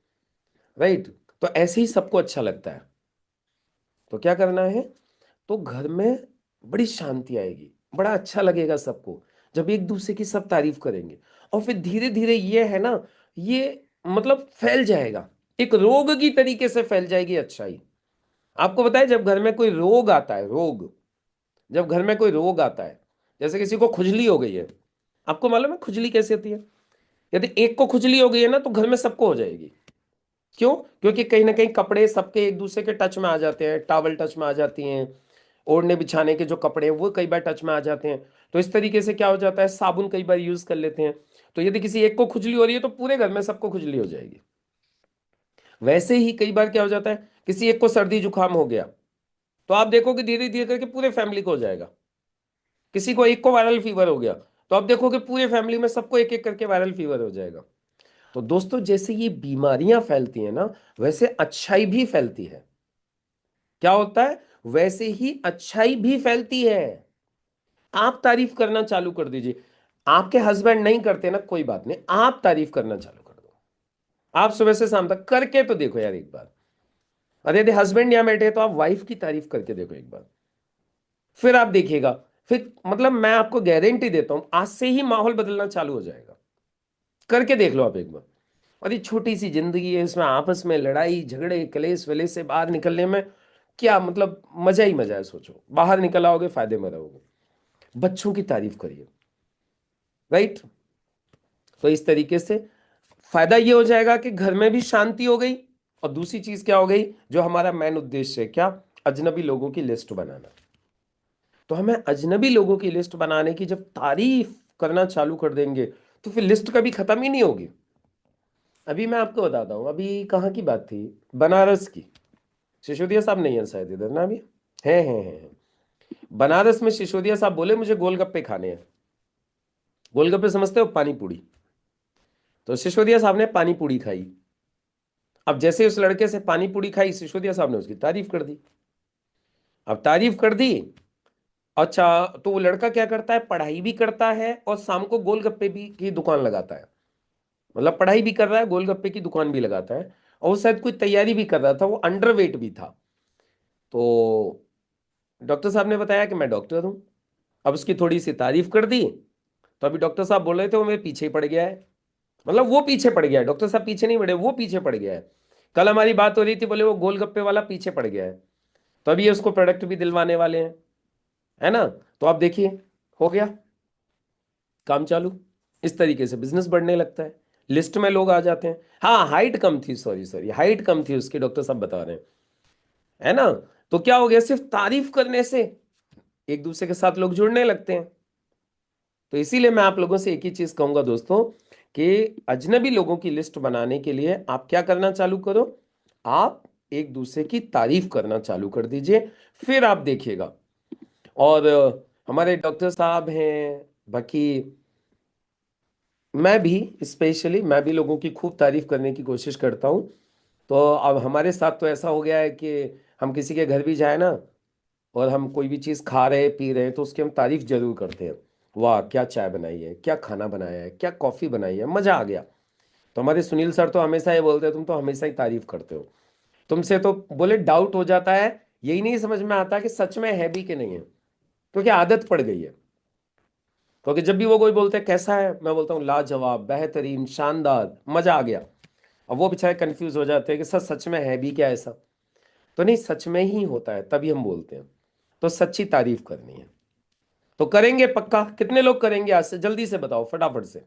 राइट। तो ऐसे ही सबको अच्छा लगता है। तो क्या करना है? तो घर में बड़ी शांति आएगी, बड़ा अच्छा लगेगा सबको जब एक दूसरे की सब तारीफ करेंगे। और फिर धीरे धीरे ये है ना, ये मतलब फैल जाएगा, एक रोग की तरीके से फैल जाएगी अच्छाई। आपको बताए, जब घर में कोई रोग आता है, रोग, जब घर में कोई रोग आता है, जैसे किसी को खुजली हो गई है, आपको मालूम है खुजली कैसे होती है? यदि एक को खुजली हो गई है ना, तो घर में सबको हो जाएगी। क्यों? क्योंकि कहीं ना कहीं कपड़े सबके एक दूसरे के टच में आ जाते हैं, टॉवल टच में आ जाती हैं, ओढ़ने बिछाने के जो कपड़े हैं वो कई बार टच में आ जाते हैं। तो इस तरीके से क्या हो जाता है, साबुन कई बार यूज कर लेते हैं। तो यदि किसी एक को खुजली हो रही है तो पूरे घर में सबको खुजली हो जाएगी। वैसे ही कई बार क्या हो जाता है, किसी एक को सर्दी जुकाम हो गया, तो आप देखोगे धीरे धीरे करके पूरे फैमिली को हो जाएगा। किसी को एक को वायरल फीवर हो गया, तो आप देखोगे पूरे फैमिली में सबको एक एक करके वायरल फीवर हो जाएगा। तो दोस्तों, जैसे ये बीमारियां फैलती हैं ना, वैसे अच्छाई भी फैलती है। क्या होता है? वैसे ही अच्छाई भी फैलती है। आप तारीफ करना चालू कर दीजिए। आपके हस्बैंड नहीं करते ना, कोई बात नहीं, आप तारीफ करना चालू कर दो। आप सुबह से शाम तक करके तो देखो यार एक बार। और यदि हस्बैंड यहां बैठे तो आप वाइफ की तारीफ करके देखो एक बार। फिर आप देखिएगा, फिर मतलब मैं आपको गारंटी देता हूं, आज से ही माहौल बदलना चालू हो जाएगा। करके देख लो आप एक बार। और ये छोटी सी जिंदगी है, इसमें आपस में लड़ाई झगड़े कलेश वलेश से बाहर निकलने में क्या मतलब, मजा ही मजा है। सोचो, बाहर निकल आओगे फायदे में रहोगे। बच्चों की तारीफ करिए। राइट। तो इस तरीके से फायदा ये हो जाएगा कि घर में भी शांति हो गई। और दूसरी चीज क्या हो गई, जो हमारा मेन उद्देश्य है, क्या? अजनबी लोगों की लिस्ट बनाना। तो हमें अजनबी लोगों की लिस्ट बनाने की जब तारीफ करना चालू कर देंगे, तो फिर लिस्ट कभी खत्म ही नहीं होगी। अभी मैं आपको बताता हूँ, अभी कहाँ की बात थी, बनारस की। सिसोदिया साहब नहीं है शायद इधर ना अभी। हैं। बनारस में सिसोदिया साहब बोले मुझे गोलगप्पे खाने हैं। गोलगप्पे समझते हो? पानी पूरी। तो सिसोदिया साहब ने पानी पूरी खाई। अब जैसे उस लड़के से पानी पूरी खाई, सिसोदिया साहब ने उसकी तारीफ कर दी। अब तारीफ कर दी, अच्छा, तो वो लड़का क्या करता है, पढ़ाई भी करता है और शाम को गोलगप्पे भी की दुकान लगाता है। मतलब पढ़ाई भी कर रहा है, गोलगप्पे की दुकान भी लगाता है। और वो शायद कोई तैयारी भी कर रहा था, वो अंडरवेट भी था। तो डॉक्टर साहब ने बताया कि मैं डॉक्टर हूं। अब उसकी थोड़ी सी तारीफ कर दी, तो अभी डॉक्टर साहब बोल रहे थे वो मेरे पीछे ही पड़ गया है। मतलब वो पीछे पड़ गया है, डॉक्टर साहब पीछे नहीं पड़े, वो पीछे पड़ गया है। कल हमारी बात हो रही थी, बोले वो गोलगप्पे वाला पीछे पड़ गया है। तो अभी ये उसको प्रोडक्ट भी दिलवाने वाले हैं, है ना? तो आप देखिए, हो गया काम चालू। इस तरीके से बिजनेस बढ़ने लगता है, लिस्ट में लोग आ जाते हैं। हाँ, हाइट कम थी, सॉरी सॉरी, हाइट कम थी उसकी, डॉक्टर साहब बता रहे हैं, है ना? तो क्या हो गया, सिर्फ तारीफ करने से एक दूसरे के साथ लोग जुड़ने लगते हैं। तो इसीलिए मैं आप लोगों से एक ही चीज कहूंगा दोस्तों, कि अजनबी लोगों की लिस्ट बनाने के लिए आप क्या करना चालू करो, आप एक दूसरे की तारीफ करना चालू कर दीजिए। फिर आप देखिएगा। और हमारे डॉक्टर साहब हैं, बाकी मैं भी, स्पेशली मैं भी लोगों की खूब तारीफ करने की कोशिश करता हूँ। तो अब हमारे साथ तो ऐसा हो गया है कि हम किसी के घर भी जाए ना, और हम कोई भी चीज़ खा रहे पी रहे हैं, तो उसकी हम तारीफ जरूर करते हैं। वाह, क्या चाय बनाई है, क्या खाना बनाया है, क्या कॉफ़ी बनाई है, मज़ा आ गया। तो हमारे सुनील सर तो हमेशा ये बोलते हैं, तुम तो हमेशा ही तारीफ करते हो। तुमसे तो बोले डाउट हो जाता है, यही नहीं समझ में आता कि सच में है भी कि नहीं है, क्योंकि आदत पड़ गई है। क्योंकि जब भी वो कोई बोलते हैं कैसा है, मैं बोलता हूँ लाजवाब, बेहतरीन, शानदार, मजा आ गया। अब वो बेचारे कंफ्यूज हो जाते हैं कि सर सच में है भी क्या ऐसा। तो नहीं, सच में ही होता है, तभी हम बोलते हैं। तो सच्ची तारीफ करनी है, तो करेंगे पक्का। कितने लोग करेंगे आज से, जल्दी से बताओ फटाफट से।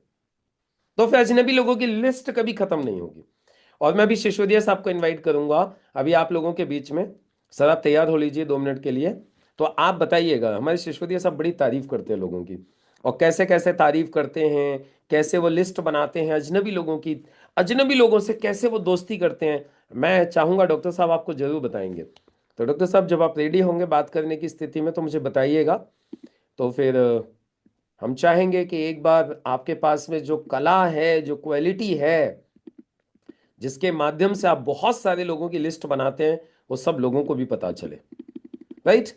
तो फिर अजनबी लोगों की लिस्ट कभी खत्म नहीं होगी। और मैं भी सिसोदिया साहब को इनवाइट करूंगा अभी आप लोगों के बीच में। सर आप तैयार हो लीजिए 2 मिनट के लिए। तो आप बताइएगा, हमारे सिसोदिया साहब बड़ी तारीफ करते हैं लोगों की, और कैसे कैसे तारीफ करते हैं, कैसे वो लिस्ट बनाते हैं अजनबी लोगों की, अजनबी लोगों से कैसे वो दोस्ती करते हैं। मैं चाहूंगा डॉक्टर साहब आपको जरूर बताएंगे। तो डॉक्टर साहब जब आप रेडी होंगे बात करने की स्थिति में, तो मुझे बताइएगा। तो फिर हम चाहेंगे कि एक बार आपके पास में जो कला है, जो क्वालिटी है, जिसके माध्यम से आप बहुत सारे लोगों की लिस्ट बनाते हैं, वो सब लोगों को भी पता चले। राइट।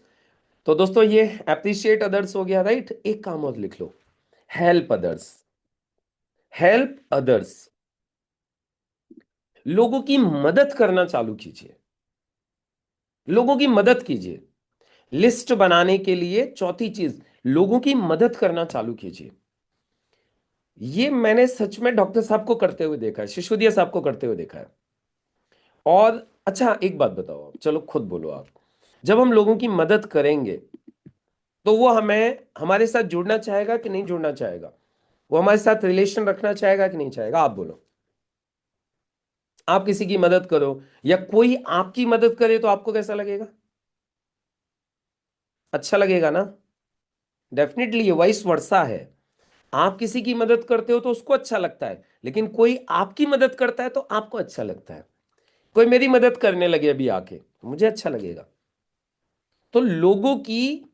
तो दोस्तों ये अप्रिशिएट अदर्स हो गया। राइट। एक काम और लिख लो, हेल्प अदर्स। हेल्प अदर्स, लोगों की मदद करना चालू कीजिए, लोगों की मदद कीजिए। लिस्ट बनाने के लिए चौथी चीज, लोगों की मदद करना चालू कीजिए। ये मैंने सच में डॉक्टर साहब को करते हुए देखा है, सिसोदिया साहब को करते हुए देखा है। और अच्छा एक बात बताओ आप, चलो खुद बोलो आप, जब हम लोगों की मदद करेंगे तो वो हमें, हमारे साथ जुड़ना चाहेगा कि नहीं जुड़ना चाहेगा? वो हमारे साथ रिलेशन रखना चाहेगा कि नहीं चाहेगा? आप बोलो। आप किसी की मदद करो या कोई आपकी मदद करे तो आपको कैसा लगेगा? अच्छा लगेगा ना? डेफिनेटली ये वाइस वर्सा है। आप किसी की मदद करते हो तो उसको अच्छा लगता है, लेकिन कोई आपकी मदद करता है तो आपको अच्छा लगता है। कोई मेरी मदद करने लगे अभी आके तो मुझे अच्छा लगेगा। तो लोगों की,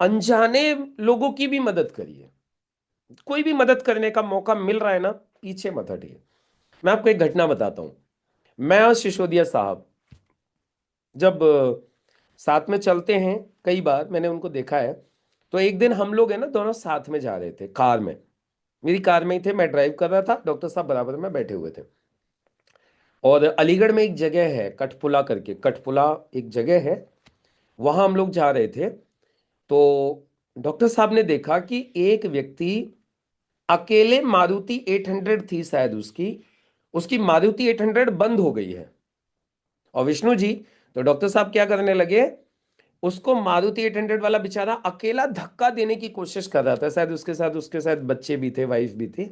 अनजाने लोगों की भी मदद करिए। कोई भी मदद करने का मौका मिल रहा है ना, पीछे मत हटिए। मैं आपको एक घटना बताता हूं। मैं और सिसोदिया साहब जब साथ में चलते हैं, कई बार मैंने उनको देखा है। तो एक दिन हम लोग है ना दोनों साथ में जा रहे थे कार में, मेरी कार में ही थे, मैं ड्राइव कर रहा था, डॉक्टर साहब बराबर में बैठे हुए थे। और अलीगढ़ में एक जगह है कठपुला करके, कठपुला एक जगह है, वहां हम लोग जा रहे थे। तो डॉक्टर साहब ने देखा कि एक व्यक्ति अकेले, मारुति 800 थी शायद उसकी, उसकी मारुति 800 बंद हो गई है। और विष्णु जी, तो डॉक्टर साहब क्या करने लगे, उसको मारुति 800 वाला बेचारा अकेला धक्का देने की कोशिश कर रहा था, शायद उसके साथ बच्चे भी थे, वाइफ भी थी।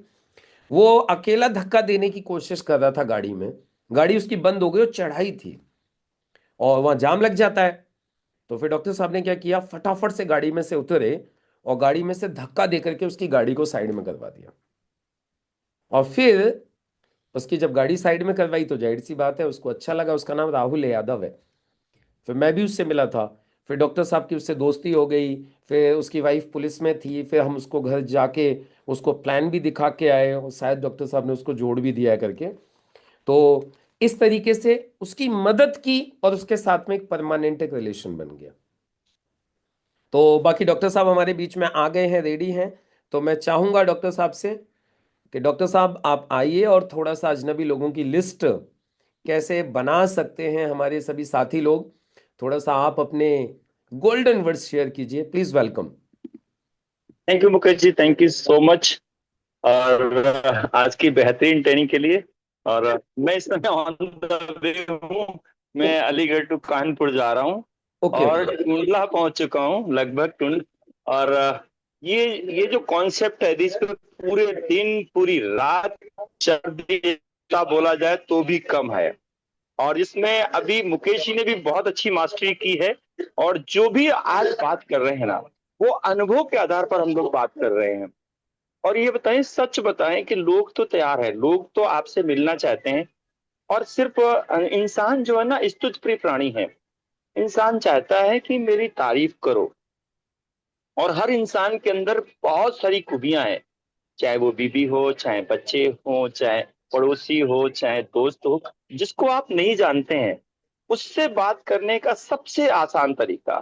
वो अकेला धक्का देने की कोशिश कर रहा था गाड़ी में। गाड़ी उसकी बंद हो गई और चढ़ाई थी और वहां जाम लग जाता है। तो फिर डॉक्टर साहब ने क्या किया, फटाफट से गाड़ी में से उतरे और गाड़ी में से धक्का दे करके उसकी गाड़ी को साइड में करवा दिया। और फिर उसकी जब गाड़ी साइड में करवाई तो जाहिर सी बात है उसको अच्छा लगा, उसका नाम राहुल यादव है। फिर मैं भी उससे मिला था, फिर डॉक्टर साहब की उससे दोस्ती हो गई। फिर उसकी वाइफ पुलिस में थी, फिर हम उसको घर जाके उसको प्लान भी दिखा के आए और शायद डॉक्टर साहब ने उसको जोड़ भी दिया है करके। तो इस तरीके से उसकी मदद की और उसके साथ में एक परमानेंट एक रिलेशन बन गया। तो बाकी डॉक्टर साहब हमारे बीच में आ गए हैं, रेडी हैं। तो मैं चाहूंगा डॉक्टर साहब से कि डॉक्टर साहब आप आइए और थोड़ा सा अजनबी लोगों की लिस्ट कैसे बना सकते हैं हमारे सभी साथी लोग, थोड़ा सा आप अपने गोल्डन वर्ड्स शेयर कीजिए, please welcome. Thank you Mukesh ji, thank you so much. और आज की बेहतरीन ट्रेनिंग के लिए। और मैं इस समय ऑन द वे हूँ। मैं अलीगढ़ टू कानपुर जा रहा हूँ ओके और ओके। टूंडला पहुंच चुका हूँ, लगभग टूंड। और ये जो कॉन्सेप्ट है, इस पे पूरे दिन पूरी रात चल का बोला जाए तो भी कम है। और इसमें अभी मुकेश जी ने भी बहुत अच्छी मास्टरी की है। और जो भी आज बात कर रहे हैं ना, वो अनुभव के आधार पर हम लोग बात कर रहे हैं। और ये बताएं, सच बताएं कि लोग तो तैयार है, लोग तो आपसे मिलना चाहते हैं। और सिर्फ इंसान जो है ना, स्तुत प्रिय प्राणी है। इंसान चाहता है कि मेरी तारीफ करो। और हर इंसान के अंदर बहुत सारी खूबियां हैं। चाहे वो बीबी हो, चाहे बच्चे हो, चाहे पड़ोसी हो, चाहे दोस्त हो, जिसको आप नहीं जानते हैं, उससे बात करने का सबसे आसान तरीका,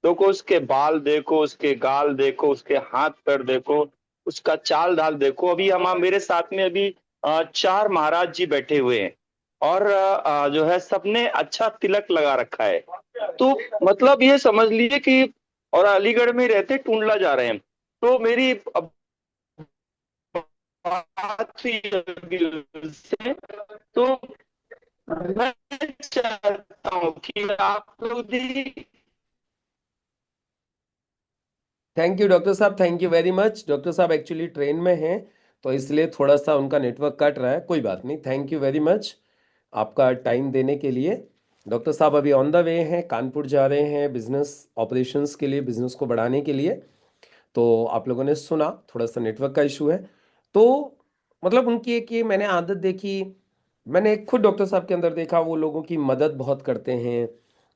देखो उसके बाल देखो, उसके गाल देखो, उसके हाथ पैर देखो, उसका चाल ढाल देखो। अभी हम मेरे साथ में अभी चार महाराज जी बैठे हुए हैं। और जो है सबने अच्छा तिलक लगा रखा है। तो मतलब ये समझ लीजिए कि, और अलीगढ़ में रहते टूंडला जा रहे हैं। तो मेरी अब बात हुई अभी उनसे, तो मैं चाहता हूँ कि आप लोग भी। थैंक यू डॉक्टर साहब, thank you very much. Doctor साहब एक्चुअली ट्रेन में हैं तो इसलिए थोड़ा सा उनका नेटवर्क कट रहा है, कोई बात नहीं। थैंक यू वेरी मच आपका टाइम देने के लिए। डॉक्टर साहब अभी ऑन द वे हैं, कानपुर जा रहे हैं बिजनेस ऑपरेशंस के लिए, बिजनेस को बढ़ाने के लिए। तो आप लोगों ने सुना थोड़ा सा नेटवर्क का इशू है। तो मतलब उनकी एक ये मैंने आदत देखी, मैंने खुद डॉक्टर साहब के अंदर देखा, वो लोगों की मदद बहुत करते हैं,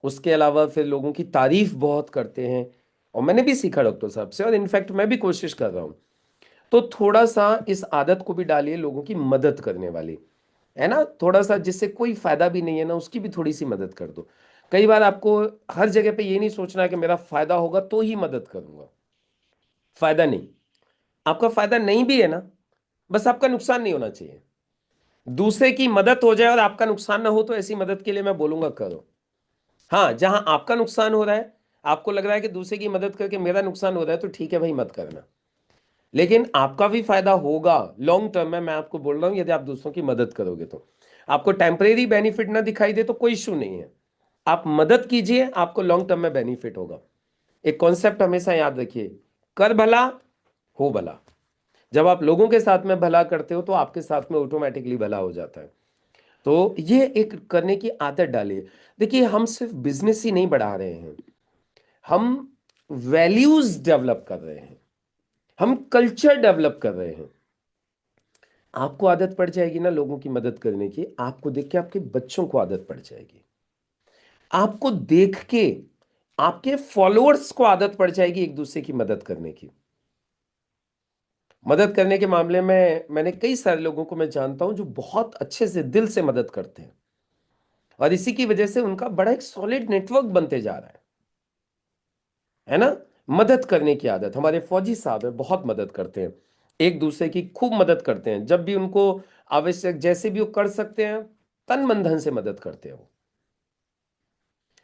उसके अलावा फिर लोगों की तारीफ बहुत करते हैं। और मैंने भी सीखा डॉक्टर साहब से, और इनफैक्ट मैं भी कोशिश कर रहा हूँ। तो थोड़ा सा इस आदत को भी डालिए, लोगों की मदद करने वाली, है ना, थोड़ा सा जिससे कोई फायदा भी नहीं है ना, उसकी भी थोड़ी सी मदद कर दो। कई बार आपको हर जगह पे ये नहीं सोचना है कि मेरा फायदा होगा तो ही मदद करूंगा। फायदा नहीं, आपका फायदा नहीं भी है ना, बस आपका नुकसान नहीं होना चाहिए। दूसरे की मदद हो जाए और आपका नुकसान ना हो, तो ऐसी मदद के लिए मैं बोलूंगा करो। हाँ, जहां आपका नुकसान हो रहा है, आपको लग रहा है कि दूसरे की मदद करके मेरा नुकसान हो रहा है, तो ठीक है भाई, मत करना। लेकिन आपका भी फायदा होगा लॉन्ग टर्म में, मैं आपको बोल रहा हूं, यदि आप दूसरों की मदद करोगे तो। आपको टेम्परेरी बेनिफिट ना दिखाई दे तो कोई इशू नहीं है, आप मदद कीजिए, आपको लॉन्ग टर्म में बेनिफिट होगा। एक कॉन्सेप्ट हमेशा याद रखिए, कर भला हो भला। जब आप लोगों के साथ में भला करते हो तो आपके साथ में ऑटोमेटिकली भला हो जाता है। तो ये एक करने की आदत डालिए। देखिए, हम सिर्फ बिजनेस ही नहीं बढ़ा रहे हैं, हम वैल्यूज डेवलप कर रहे हैं, हम कल्चर डेवलप कर रहे हैं। आपको आदत पड़ जाएगी ना लोगों की मदद करने की, आपको देख के आपके बच्चों को आदत पड़ जाएगी, आपको देख के आपके फॉलोअर्स को आदत पड़ जाएगी एक दूसरे की मदद करने की। मदद करने के मामले में मैंने कई सारे लोगों को मैं जानता हूं जो बहुत अच्छे से दिल से मदद करते हैं, और इसी की वजह से उनका बड़ा एक सॉलिड नेटवर्क बनते जा रहा है ना। मदद करने की आदत, हमारे फौजी साहब है, बहुत मदद करते हैं, एक दूसरे की खूब मदद करते हैं, जब भी उनको आवश्यक, जैसे भी वो कर सकते हैं, तन मन धन से मदद करते हैं वो।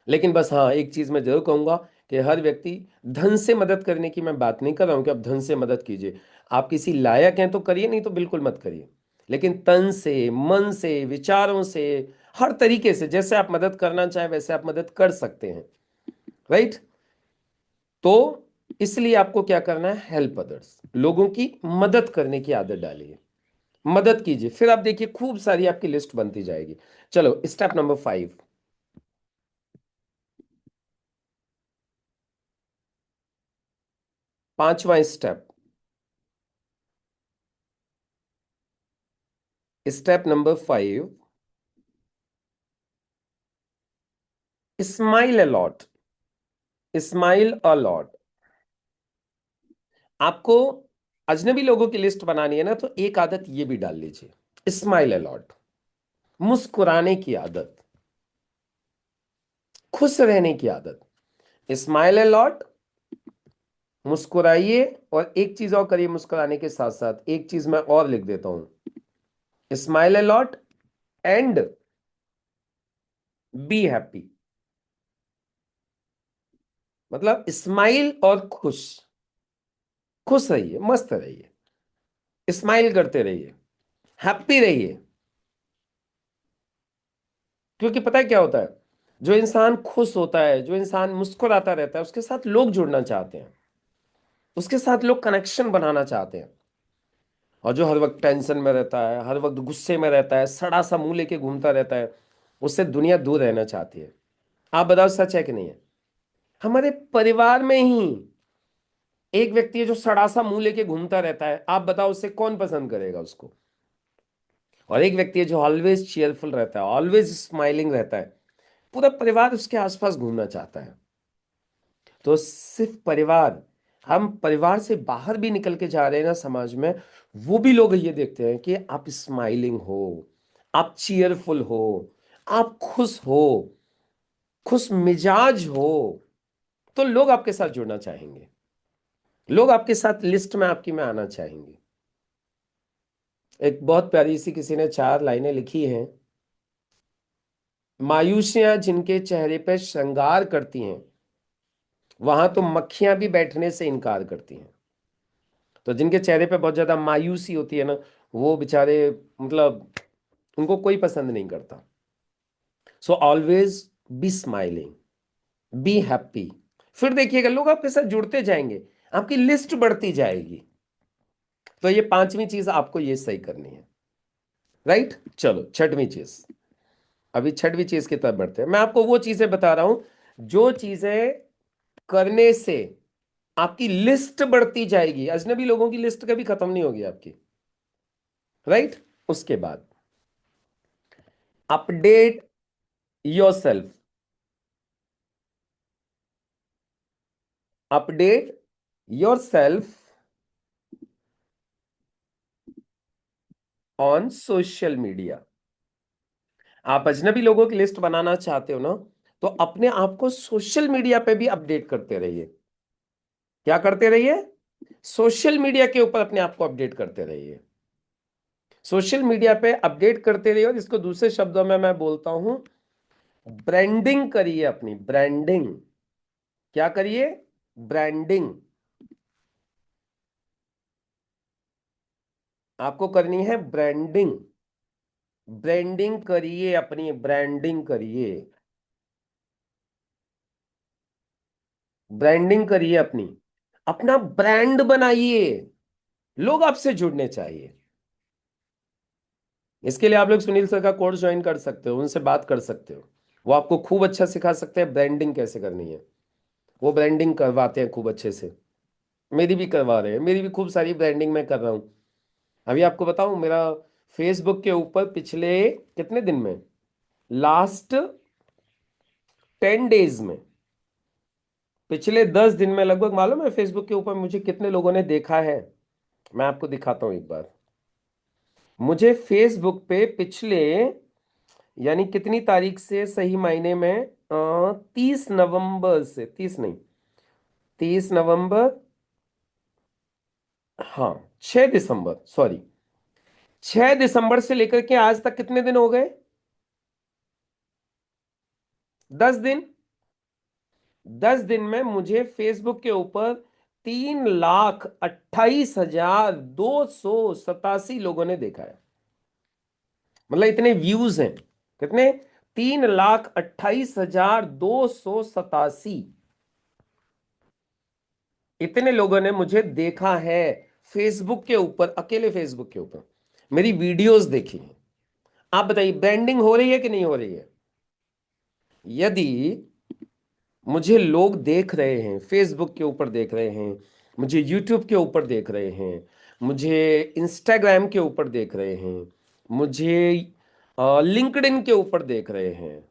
लेकिन बस हाँ, एक चीज मैं जरूर कहूंगा कि हर व्यक्ति, धन से मदद करने की मैं बात नहीं कर रहा हूं कि आप धन से मदद कीजिए, आप किसी लायक हैं तो करिए, नहीं तो बिल्कुल मत करिए। लेकिन तन से, मन से, विचारों से, हर तरीके से जैसे आप मदद करना चाहें वैसे आप मदद कर सकते हैं, राइट। तो इसलिए आपको क्या करना है, हेल्प अदर्स, लोगों की मदद करने की आदत डालिए, मदद कीजिए, फिर आप देखिए खूब सारी आपकी लिस्ट बनती जाएगी। चलो, स्टेप नंबर 5, पांचवा step, step number 5, smile a lot, smile a lot. आपको अजनबी लोगों की लिस्ट बनानी है ना, तो एक आदत ये भी डाल लीजिए, स्माइल अलॉट, मुस्कुराने की आदत, खुश रहने की आदत। स्माइल अलॉट, मुस्कुराइए, और एक चीज और करिए मुस्कुराने के साथ साथ, एक चीज मैं और लिख देता हूं, smile a lot and be happy. मतलब स्माइल और खुश, खुश रहिए, मस्त रहिए, स्माइल करते रहिए, हैप्पी रहिए। क्योंकि पता है क्या होता है, जो इंसान खुश होता है, जो इंसान मुस्कुराता रहता है, उसके साथ लोग जुड़ना चाहते हैं, उसके साथ लोग कनेक्शन बनाना चाहते हैं। और जो हर वक्त टेंशन में रहता है, हर वक्त गुस्से में रहता है, सड़ा सा मुंह लेके घूमता रहता है, उससे दुनिया दूर रहना चाहती है। आप बताओ, सच है कि नहीं है। हमारे परिवार में ही एक व्यक्ति है जो सड़ा सा मुंह लेके घूमता रहता है, आप बताओ उससे कौन पसंद करेगा उसको। और एक व्यक्ति है जो ऑलवेज चीयरफुल रहता है, ऑलवेज स्माइलिंग रहता है, पूरा परिवार उसके आसपास घूमना चाहता है। तो सिर्फ परिवार, हम परिवार से बाहर भी निकल के जा रहे हैं ना समाज में, वो भी लोग ये देखते हैं कि आप स्माइलिंग हो, आप चीयरफुल हो, आप खुश हो, खुश मिजाज हो, तो लोग आपके साथ जुड़ना चाहेंगे, लोग आपके साथ लिस्ट में आपकी में आना चाहेंगे। एक बहुत प्यारी सी किसी ने 4 लाइनें लिखी हैं, मायूसियां जिनके चेहरे पर श्रृंगार करती हैं, वहां तो मक्खियां भी बैठने से इनकार करती हैं। तो जिनके चेहरे पे बहुत ज्यादा मायूसी होती है ना, वो बेचारे, मतलब उनको कोई पसंद नहीं करता। So always be smiling, be happy. फिर देखिएगा लोग आपके साथ जुड़ते जाएंगे, आपकी लिस्ट बढ़ती जाएगी। तो ये पांचवी चीज आपको ये सही करनी है, राइट। चलो, छठवीं चीज, अभी छठवीं चीज की तरफ बढ़ते हैं। मैं आपको वो चीजें बता रहा हूं जो चीजें करने से आपकी लिस्ट बढ़ती जाएगी, अजनबी लोगों की लिस्ट कभी खत्म नहीं होगी आपकी, राइट। उसके बाद update yourself, update your self on social media. आप अजनबी लोगों की लिस्ट बनाना चाहते हो ना, तो अपने आप को सोशल मीडिया पे भी अपडेट करते रहिए। क्या करते रहिए? सोशल मीडिया के ऊपर अपने आप को अपडेट करते रहिए। सोशल मीडिया पे अपडेट करते रहिए, और इसको दूसरे शब्दों में मैं बोलता हूं, ब्रांडिंग करिए अपनी, ब्रांडिंग। क्या करिए? ब्रांडिंग। आपको करनी है ब्रांडिंग। ब्रांडिंग करिए अपनी, ब्रांडिंग करिए, ब्रांडिंग करिए अपनी। अपना ब्रांड बनाइए, लोग आपसे जुड़ने चाहिए। इसके लिए आप लोग सुनील सर का कोर्स ज्वाइन कर सकते हो, उनसे बात कर सकते हो। वो आपको खूब अच्छा सिखा सकते हैं ब्रांडिंग कैसे करनी है। वो ब्रांडिंग करवाते हैं खूब अच्छे से। मेरी भी करवा रहे हैं, मेरी भी खूब सारी ब्रांडिंग मैं कर रहा हूँ। अभी आपको बताऊं, मेरा फेसबुक के ऊपर पिछले कितने दिन में, लास्ट 10 डेज में, पिछले 10 दिन में लगभग, मालूम है फेसबुक के ऊपर मुझे कितने लोगों ने देखा है? मैं आपको दिखाता हूं एक बार। मुझे फेसबुक पे पिछले, यानी कितनी तारीख से, सही मायने में 30 नवंबर से, 30 नहीं, 30 नवंबर, हाँ, 6 दिसंबर, सॉरी, 6 दिसंबर से लेकर के आज तक कितने दिन हो गए? 10 दिन। 10 दिन में मुझे फेसबुक के ऊपर 3,28,287 लोगों ने देखा है। मतलब इतने व्यूज हैं। कितने? 3,28,287। इतने लोगों ने मुझे देखा है फेसबुक के ऊपर, अकेले फेसबुक के ऊपर मेरी वीडियोस देखी हैं। आप बताइए ब्रांडिंग हो रही है कि नहीं हो रही है? यदि मुझे लोग देख रहे हैं, फेसबुक के ऊपर देख रहे हैं, मुझे यूट्यूब के ऊपर देख रहे हैं, मुझे इंस्टाग्राम के ऊपर देख रहे हैं, मुझे लिंक्डइन के ऊपर देख रहे हैं,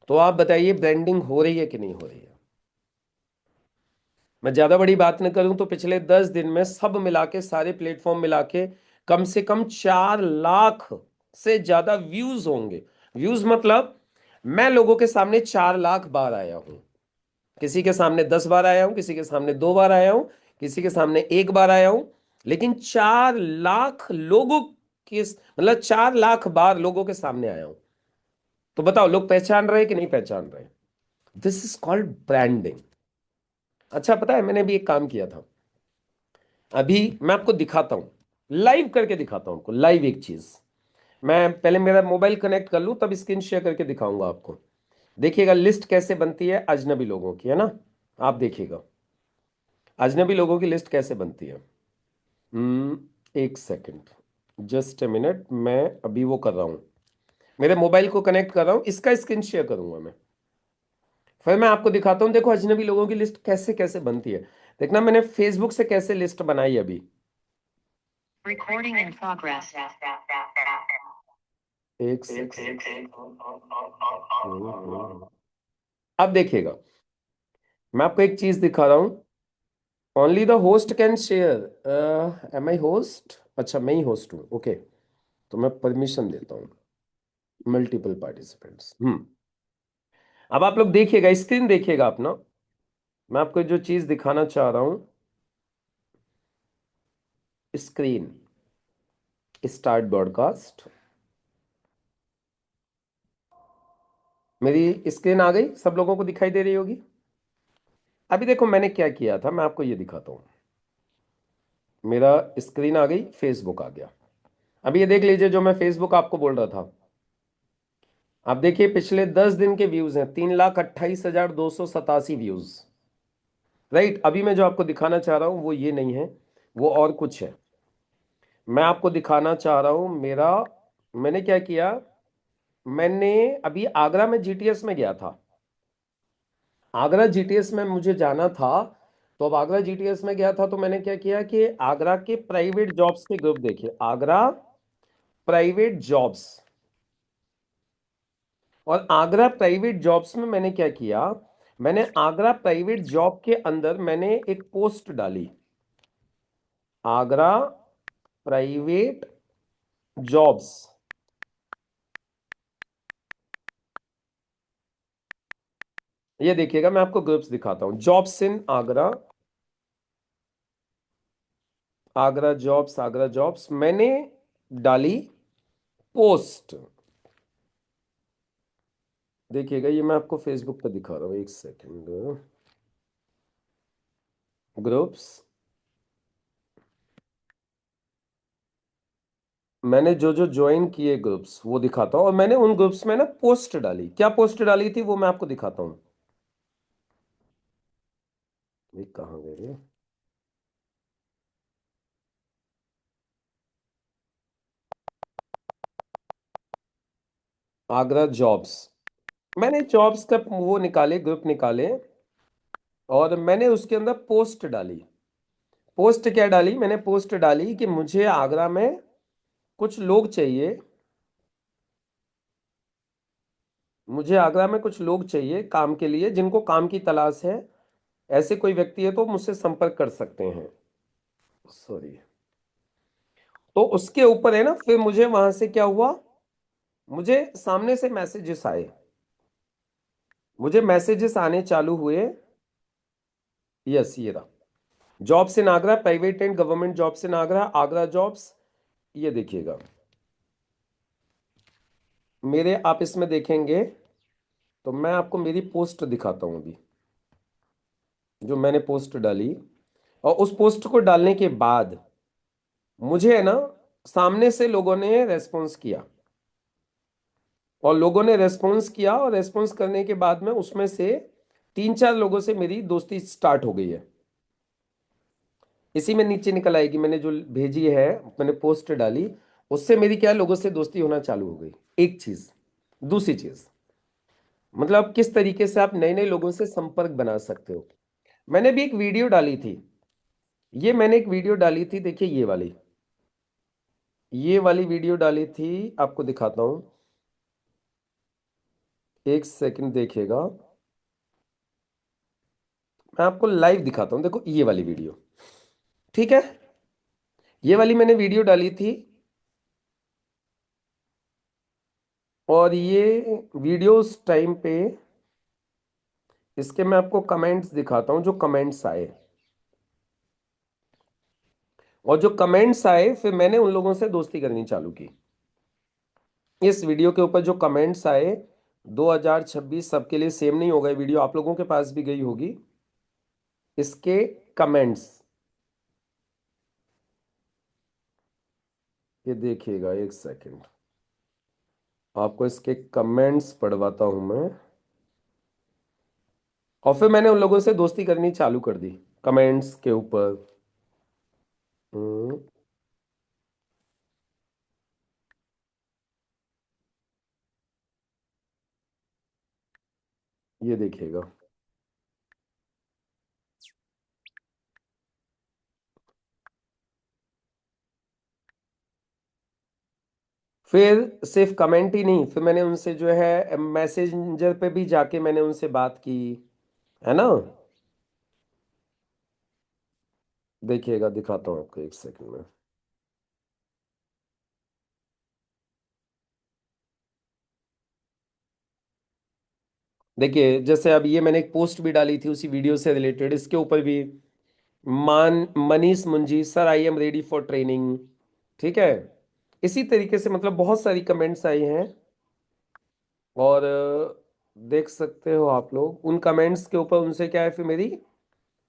तो आप बताइए ब्रांडिंग हो रही है कि नहीं हो रही है? मैं ज्यादा बड़ी बात न करूं तो पिछले 10 दिन में सब मिला के, सारे प्लेटफॉर्म मिला के, कम से कम 4 लाख से ज्यादा व्यूज होंगे। व्यूज मतलब मैं लोगों के सामने 4 लाख बार आया हूं। किसी के सामने 10 बार आया हूं, किसी के सामने 2 बार आया हूं, किसी के सामने 1 बार आया हूं, लेकिन 4 लाख लोगों के, मतलब 4 लाख बार लोगों के सामने आया हूं। तो बताओ लोग पहचान रहे कि नहीं पहचान रहे? This is called branding. अच्छा, पता है मैंने भी एक काम किया था। अभी मैं आपको दिखाता हूं, लाइव करके दिखाता हूं आपको, लाइव एक चीज। मैं पहले मेरा मोबाइल कनेक्ट कर लूं, तब स्क्रीन शेयर करके दिखाऊंगा आपको। देखिएगा लिस्ट कैसे बनती है अजनबी लोगों की, है ना? आप देखिएगा अजनबी लोगों की लिस्ट कैसे बनती है। एक सेकंड, जस्ट ए मिनट, मैं अभी वो कर रहा हूं, मेरे मोबाइल को कनेक्ट कर रहा हूं, इसका स्क्रीन शेयर करूंगा मैं। फिर मैं आपको दिखाता हूं, देखो अजनबी लोगों की लिस्ट कैसे कैसे बनती है। देखना मैंने फेसबुक से कैसे लिस्ट बनाई अभी। Recording in progress. एक सेकंड। अब देखिएगा, मैं आपको एक चीज दिखा रहा हूं। Only the host can share. Am I host? अच्छा, मैं ही होस्ट हूँ, ओके। तो मैं परमिशन देता हूँ मल्टीपल पार्टिसिपेंट्स। अब आप लोग देखिएगा, स्क्रीन देखिएगा अपना। मैं आपको जो चीज दिखाना चाह रहा हूं, स्क्रीन, स्टार्ट ब्रॉडकास्ट। मेरी स्क्रीन आ गई, सब लोगों को दिखाई दे रही होगी। अभी देखो मैंने क्या किया था, मैं आपको ये दिखाता हूं। मेरा स्क्रीन आ गई, फेसबुक आ गया। अभी ये देख लीजिए जो मैं फेसबुक आपको बोल रहा था। आप देखिए पिछले 10 दिन के व्यूज हैं 3,28,287 व्यूज। राइट, अभी मैं जो आपको दिखाना चाह रहा हूं वो ये नहीं है, वो और कुछ है। मैं आपको दिखाना चाह रहा हूं मेरा, मैंने क्या किया, मैंने अभी आगरा में जीटीएस में गया था। आगरा जीटीएस में मुझे जाना था, तो अब आगरा जीटीएस में गया था तो मैंने क्या किया कि आगरा के प्राइवेट जॉब्स के ग्रुप देखे, आगरा प्राइवेट जॉब्स। और आगरा प्राइवेट जॉब्स में मैंने क्या किया, मैंने आगरा प्राइवेट जॉब के अंदर मैंने एक पोस्ट डाली, आगरा प्राइवेट जॉब्स। ये देखिएगा, मैं आपको ग्रुप्स दिखाता हूं, jobs in Agra, Agra jobs, Agra jobs, मैंने डाली पोस्ट। देखिएगा, ये मैं आपको फेसबुक पे दिखा रहा हूँ, एक सेकंड। ग्रुप्स, मैंने जो जो ज्वाइन किए ग्रुप्स वो दिखाता हूँ, और मैंने उन ग्रुप्स में ना पोस्ट डाली। क्या पोस्ट डाली थी वो मैं आपको दिखाता हूँ। ये कहाँ गए? आगरा जॉब्स, मैंने जॉब्स का वो निकाले, ग्रुप निकाले, और मैंने उसके अंदर पोस्ट डाली। पोस्ट क्या डाली? मैंने पोस्ट डाली कि मुझे आगरा में कुछ लोग चाहिए, मुझे आगरा में कुछ लोग चाहिए काम के लिए, जिनको काम की तलाश है। ऐसे कोई व्यक्ति है तो मुझसे संपर्क कर सकते हैं। सॉरी। तो उसके ऊपर है ना, फिर मुझे वहां से क्या हुआ, मुझे सामने से मैसेजेस आए, मुझे मैसेजेस आने चालू हुए। यस, ये रहा, jobs in Agra, private and government jobs in Agra, Agra jobs. ये देखिएगा मेरे, आप इसमें देखेंगे तो मैं आपको मेरी पोस्ट दिखाता हूं अभी, जो मैंने पोस्ट डाली। और उस पोस्ट को डालने के बाद मुझे है ना, सामने से लोगों ने रेस्पॉन्स किया, और लोगों ने रेस्पॉन्स किया, और रेस्पॉन्स करने के बाद में उसमें से 3-4 लोगों से मेरी दोस्ती स्टार्ट हो गई है। इसी में नीचे निकल आएगी, मैंने जो भेजी है, मैंने पोस्ट डाली, उससे मेरी क्या, लोगों से दोस्ती होना चालू हो गई। एक चीज। दूसरी चीज, मतलब किस तरीके से आप नए नए लोगों से संपर्क बना सकते हो। मैंने भी एक वीडियो डाली थी, ये मैंने एक वीडियो डाली थी, देखिए ये वाली, ये वाली वीडियो डाली थी, आपको दिखाता हूं, एक सेकंड देखिएगा, मैं आपको लाइव दिखाता हूं। देखो ये वाली वीडियो, ठीक है, ये वाली मैंने वीडियो डाली थी, और ये वीडियो उस टाइम पे, इसके मैं आपको कमेंट्स दिखाता हूं, जो कमेंट्स आए, और जो कमेंट्स आए फिर मैंने उन लोगों से दोस्ती करनी चालू की। इस वीडियो के ऊपर जो कमेंट्स आए, 2026 सबके लिए सेम नहीं होगा, वीडियो आप लोगों के पास भी गई होगी, इसके कमेंट्स, ये देखिएगा, एक सेकंड आपको इसके कमेंट्स पढ़वाता हूं मैं। और फिर मैंने उन लोगों से दोस्ती करनी चालू कर दी कमेंट्स के ऊपर। हम्म, ये देखिएगा, फिर सिर्फ कमेंट ही नहीं, फिर मैंने उनसे जो है मैसेंजर पे भी जाके मैंने उनसे बात की, है ना। देखिएगा, दिखाता हूँ आपको, एक सेकंड में। देखिए, जैसे अब ये मैंने एक पोस्ट भी डाली थी उसी वीडियो से रिलेटेड, इसके ऊपर भी मान मनीष मुंजी, sir I am ready for training, ठीक है। इसी तरीके से मतलब बहुत सारी कमेंट्स आई हैं, और देख सकते हो आप लोग उन कमेंट्स के ऊपर, उनसे क्या है, फिर मेरी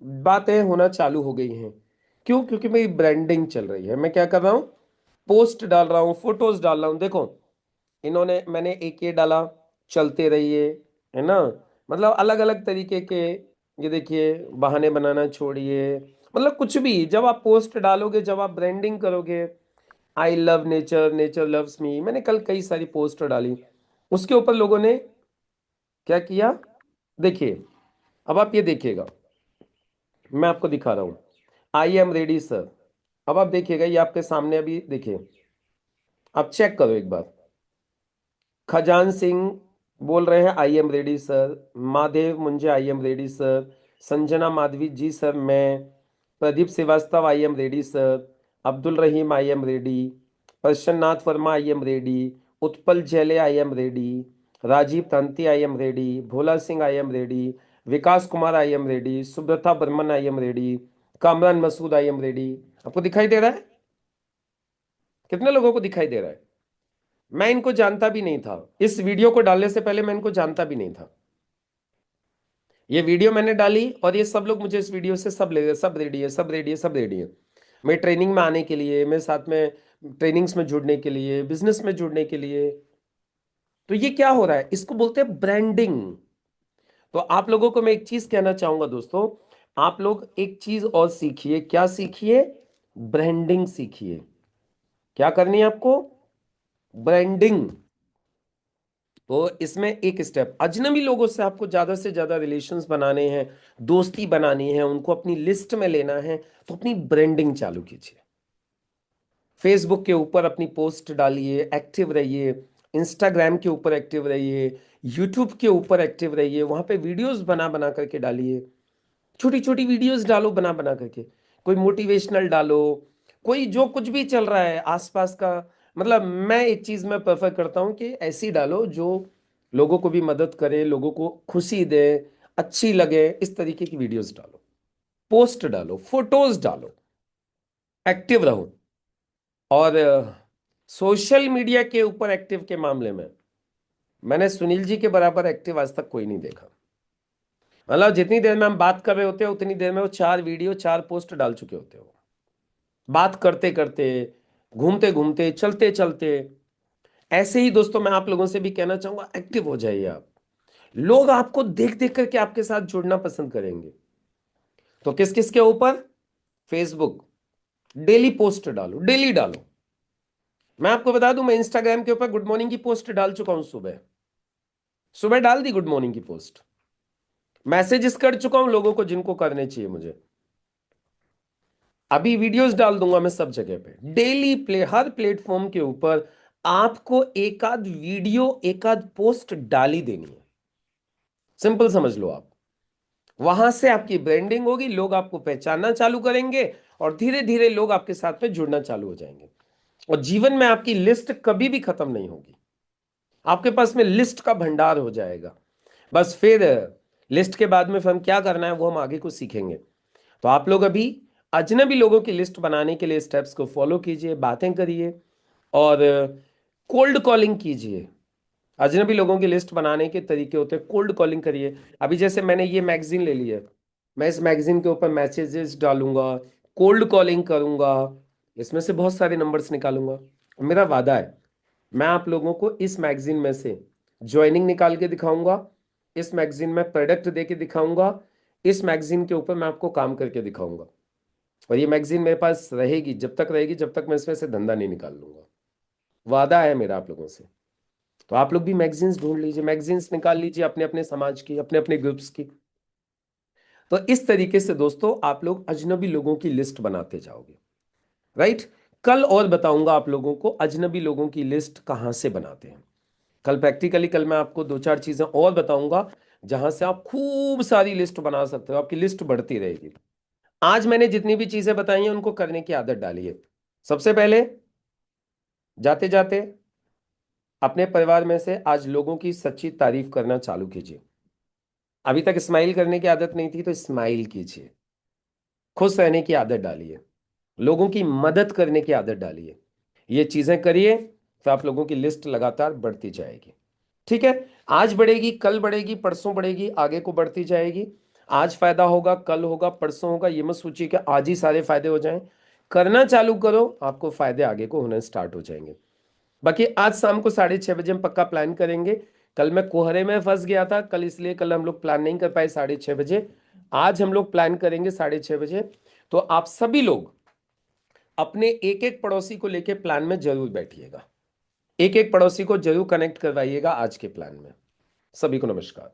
बातें होना चालू हो गई हैं। क्यों? क्योंकि मेरी ब्रांडिंग चल रही है। मैं क्या कर रहा हूँ, पोस्ट डाल रहा हूँ, फोटोज डाल रहा हूँ। देखो, इन्होंने, मैंने एक ये डाला, चलते रहिए, है ना, मतलब अलग अलग तरीके के, ये देखिए, बहाने बनाना छोड़िए, मतलब कुछ भी जब आप पोस्ट डालोगे, जब आप ब्रांडिंग करोगे, I love nature, nature loves me, मैंने कल कई सारी पोस्ट डाली, उसके ऊपर लोगों ने क्या किया, देखिए, अब आप ये देखिएगा, मैं आपको दिखा रहा हूँ, आई एम रेडी सर। अब आप देखिएगा, ये आपके सामने अभी देखिए, आप चेक करो एक बार, खजान सिंह बोल रहे हैं I am ready sir. Mahadev Munje I am ready sir. Sanjana Madhavi ji sir मैं। Pradeep Srivastava I am ready sir. Abdul Rahim I am ready. Prasannath Verma I am ready. Utpal Jaile I am ready. Rajiv Tanti I am ready. Bhola Singh I am ready. Vikas Kumar I am ready. Subrata Barman I am ready. Kamran Masood I am ready. आपको दिखाई दे रहा है? कितने लोगों को दिखाई दे रहा है? मैं इनको जानता भी नहीं था, इस वीडियो को डालने से पहले मैं इनको जानता भी नहीं था। ये वीडियो मैंने डाली और ये सब लोग मुझे इस वीडियो से सब ले सब रेडी है, सब रेडी है, सब रेडी है। मैं ट्रेनिंग में आने के लिए, मैं साथ में ट्रेनिंग्स में जुड़ने के लिए, बिजनेस में जुड़ने के लिए। तो ये क्या हो रहा है, इसको बोलते हैं ब्रांडिंग। तो आप लोगों को मैं एक चीज कहना चाहूंगा दोस्तों, आप लोग एक चीज और सीखिए। क्या सीखिए? ब्रांडिंग सीखिए। क्या करनी है आपको? ब्रांडिंग। तो इसमें एक स्टेप, अजनबी लोगों से आपको ज्यादा से ज्यादा रिलेशंस बनाने हैं, दोस्ती बनानी है, उनको अपनी लिस्ट में लेना है, तो अपनी ब्रांडिंग चालू कीजिए। फेसबुक के ऊपर अपनी पोस्ट डालिए, एक्टिव रहिए। इंस्टाग्राम के ऊपर एक्टिव रहिए। यूट्यूब के ऊपर एक्टिव रहिए, वहां पे वीडियोस बना बना करके डालिए। छोटी छोटी वीडियोस डालो बना बना करके। कोई मोटिवेशनल डालो, कोई जो कुछ भी चल रहा है आसपास का। मतलब मैं एक चीज में प्रेफर करता हूं कि ऐसी डालो जो लोगों को भी मदद करे, लोगों को खुशी दे, अच्छी लगे, इस तरीके की वीडियोस डालो, पोस्ट डालो, फोटोज डालो, एक्टिव रहो। और सोशल मीडिया के ऊपर एक्टिव के मामले में मैंने सुनील जी के बराबर एक्टिव आज तक कोई नहीं देखा। मतलब जितनी देर में हम बात कर रहे होते हैं उतनी देर में वो 4 वीडियो 4 पोस्ट डाल चुके होते हो, बात करते करते, घूमते घूमते, चलते चलते। ऐसे ही दोस्तों मैं आप लोगों से भी कहना चाहूंगा, एक्टिव हो जाइए आप। लोग आपको देख देख करके आपके साथ जुड़ना पसंद करेंगे। तो किस किस के ऊपर? फेसबुक, डेली पोस्ट डालो, डेली डालो। मैं आपको बता दूं, मैं इंस्टाग्राम के ऊपर गुड मॉर्निंग की पोस्ट डाल चुका हूं। सुबह सुबह डाल दी गुड मॉर्निंग की पोस्ट। मैसेजेस कर चुका हूं लोगों को जिनको करने चाहिए मुझे। अभी वीडियोस डाल दूंगा मैं सब जगह पे, डेली हर प्लेटफॉर्म के ऊपर आपको एक आध वीडियो, एक आध पोस्ट डाली देनी है। सिंपल समझ लो आप। वहां से आपकी ब्रांडिंग होगी, लोग आपको पहचानना चालू करेंगे और धीरे धीरे लोग आपके साथ में जुड़ना चालू हो जाएंगे। और जीवन में आपकी लिस्ट कभी भी खत्म नहीं होगी। आपके पास में लिस्ट का भंडार हो जाएगा। बस फिर लिस्ट के बाद में फिर हम क्या करना है वो हम आगे को सीखेंगे। तो आप लोग अभी अजनबी लोगों की लिस्ट बनाने के लिए स्टेप्स को फॉलो कीजिए, बातें करिए और कोल्ड कॉलिंग कीजिए। अजनबी लोगों की लिस्ट बनाने के तरीके होते हैं, कोल्ड कॉलिंग करिए। अभी जैसे मैंने ये मैगजीन ले ली है, मैं इस मैगजीन के ऊपर मैसेजेस डालूंगा, कोल्ड कॉलिंग करूंगा, इसमें से बहुत सारे नंबर्स निकालूंगा। मेरा वादा है, मैं आप लोगों को इस मैगजीन में से ज्वाइनिंग निकाल के दिखाऊंगा, इस मैगजीन में प्रोडक्ट दे के दिखाऊंगा, इस मैगजीन के ऊपर मैं आपको काम करके दिखाऊंगा। और ये मैगजीन मेरे पास रहेगी, जब तक रहेगी जब तक मैं इसमें से धंधा नहीं निकाल लूंगा। वादा है मेरा आप लोगों से। तो आप लोग भी मैगजीन्स ढूंढ लीजिए, मैगजीन्स निकाल लीजिए अपने अपने समाज की, अपने अपने ग्रुप्स की। तो इस तरीके से दोस्तों आप लोग अजनबी लोगों की लिस्ट बनाते जाओगे। राइट। कल और बताऊंगा आप लोगों को अजनबी लोगों की लिस्ट कहां से बनाते हैं। कल प्रैक्टिकली कल मैं आपको 2-4 चीजें और बताऊंगा जहां से आप खूब सारी लिस्ट बना सकते हो, आपकी लिस्ट बढ़ती रहेगी। आज मैंने जितनी भी चीजें बताई हैं उनको करने की आदत डालिए। सबसे पहले जाते जाते अपने परिवार में से आज लोगों की सच्ची तारीफ करना चालू कीजिए। अभी तक स्माइल करने की आदत नहीं थी तो स्माइल कीजिए। खुश रहने की आदत डालिए, लोगों की मदद करने की आदत डालिए। ये चीजें करिए तो आप लोगों की लिस्ट लगातार बढ़ती जाएगी। ठीक है। आज बढ़ेगी, कल बढ़ेगी, परसों बढ़ेगी, आगे को बढ़ती जाएगी। आज फायदा होगा, कल होगा, परसों होगा, ये मत सोचिए कि आज ही सारे फायदे हो जाएं। करना चालू करो, आपको फायदे आगे को होने स्टार्ट हो जाएंगे। बाकी आज शाम को 6:30 बजे हम पक्का प्लान करेंगे। कल मैं कोहरे में फंस गया था कल, इसलिए कल हम लोग प्लान नहीं कर पाए 6:30 बजे। आज हम लोग प्लान करेंगे 6:30 बजे। तो आप सभी लोग अपने एक एक पड़ोसी को लेके प्लान में जरूर बैठिएगा। एक एक पड़ोसी को जरूर कनेक्ट करवाइएगा आज के प्लान में। सभी को नमस्कार।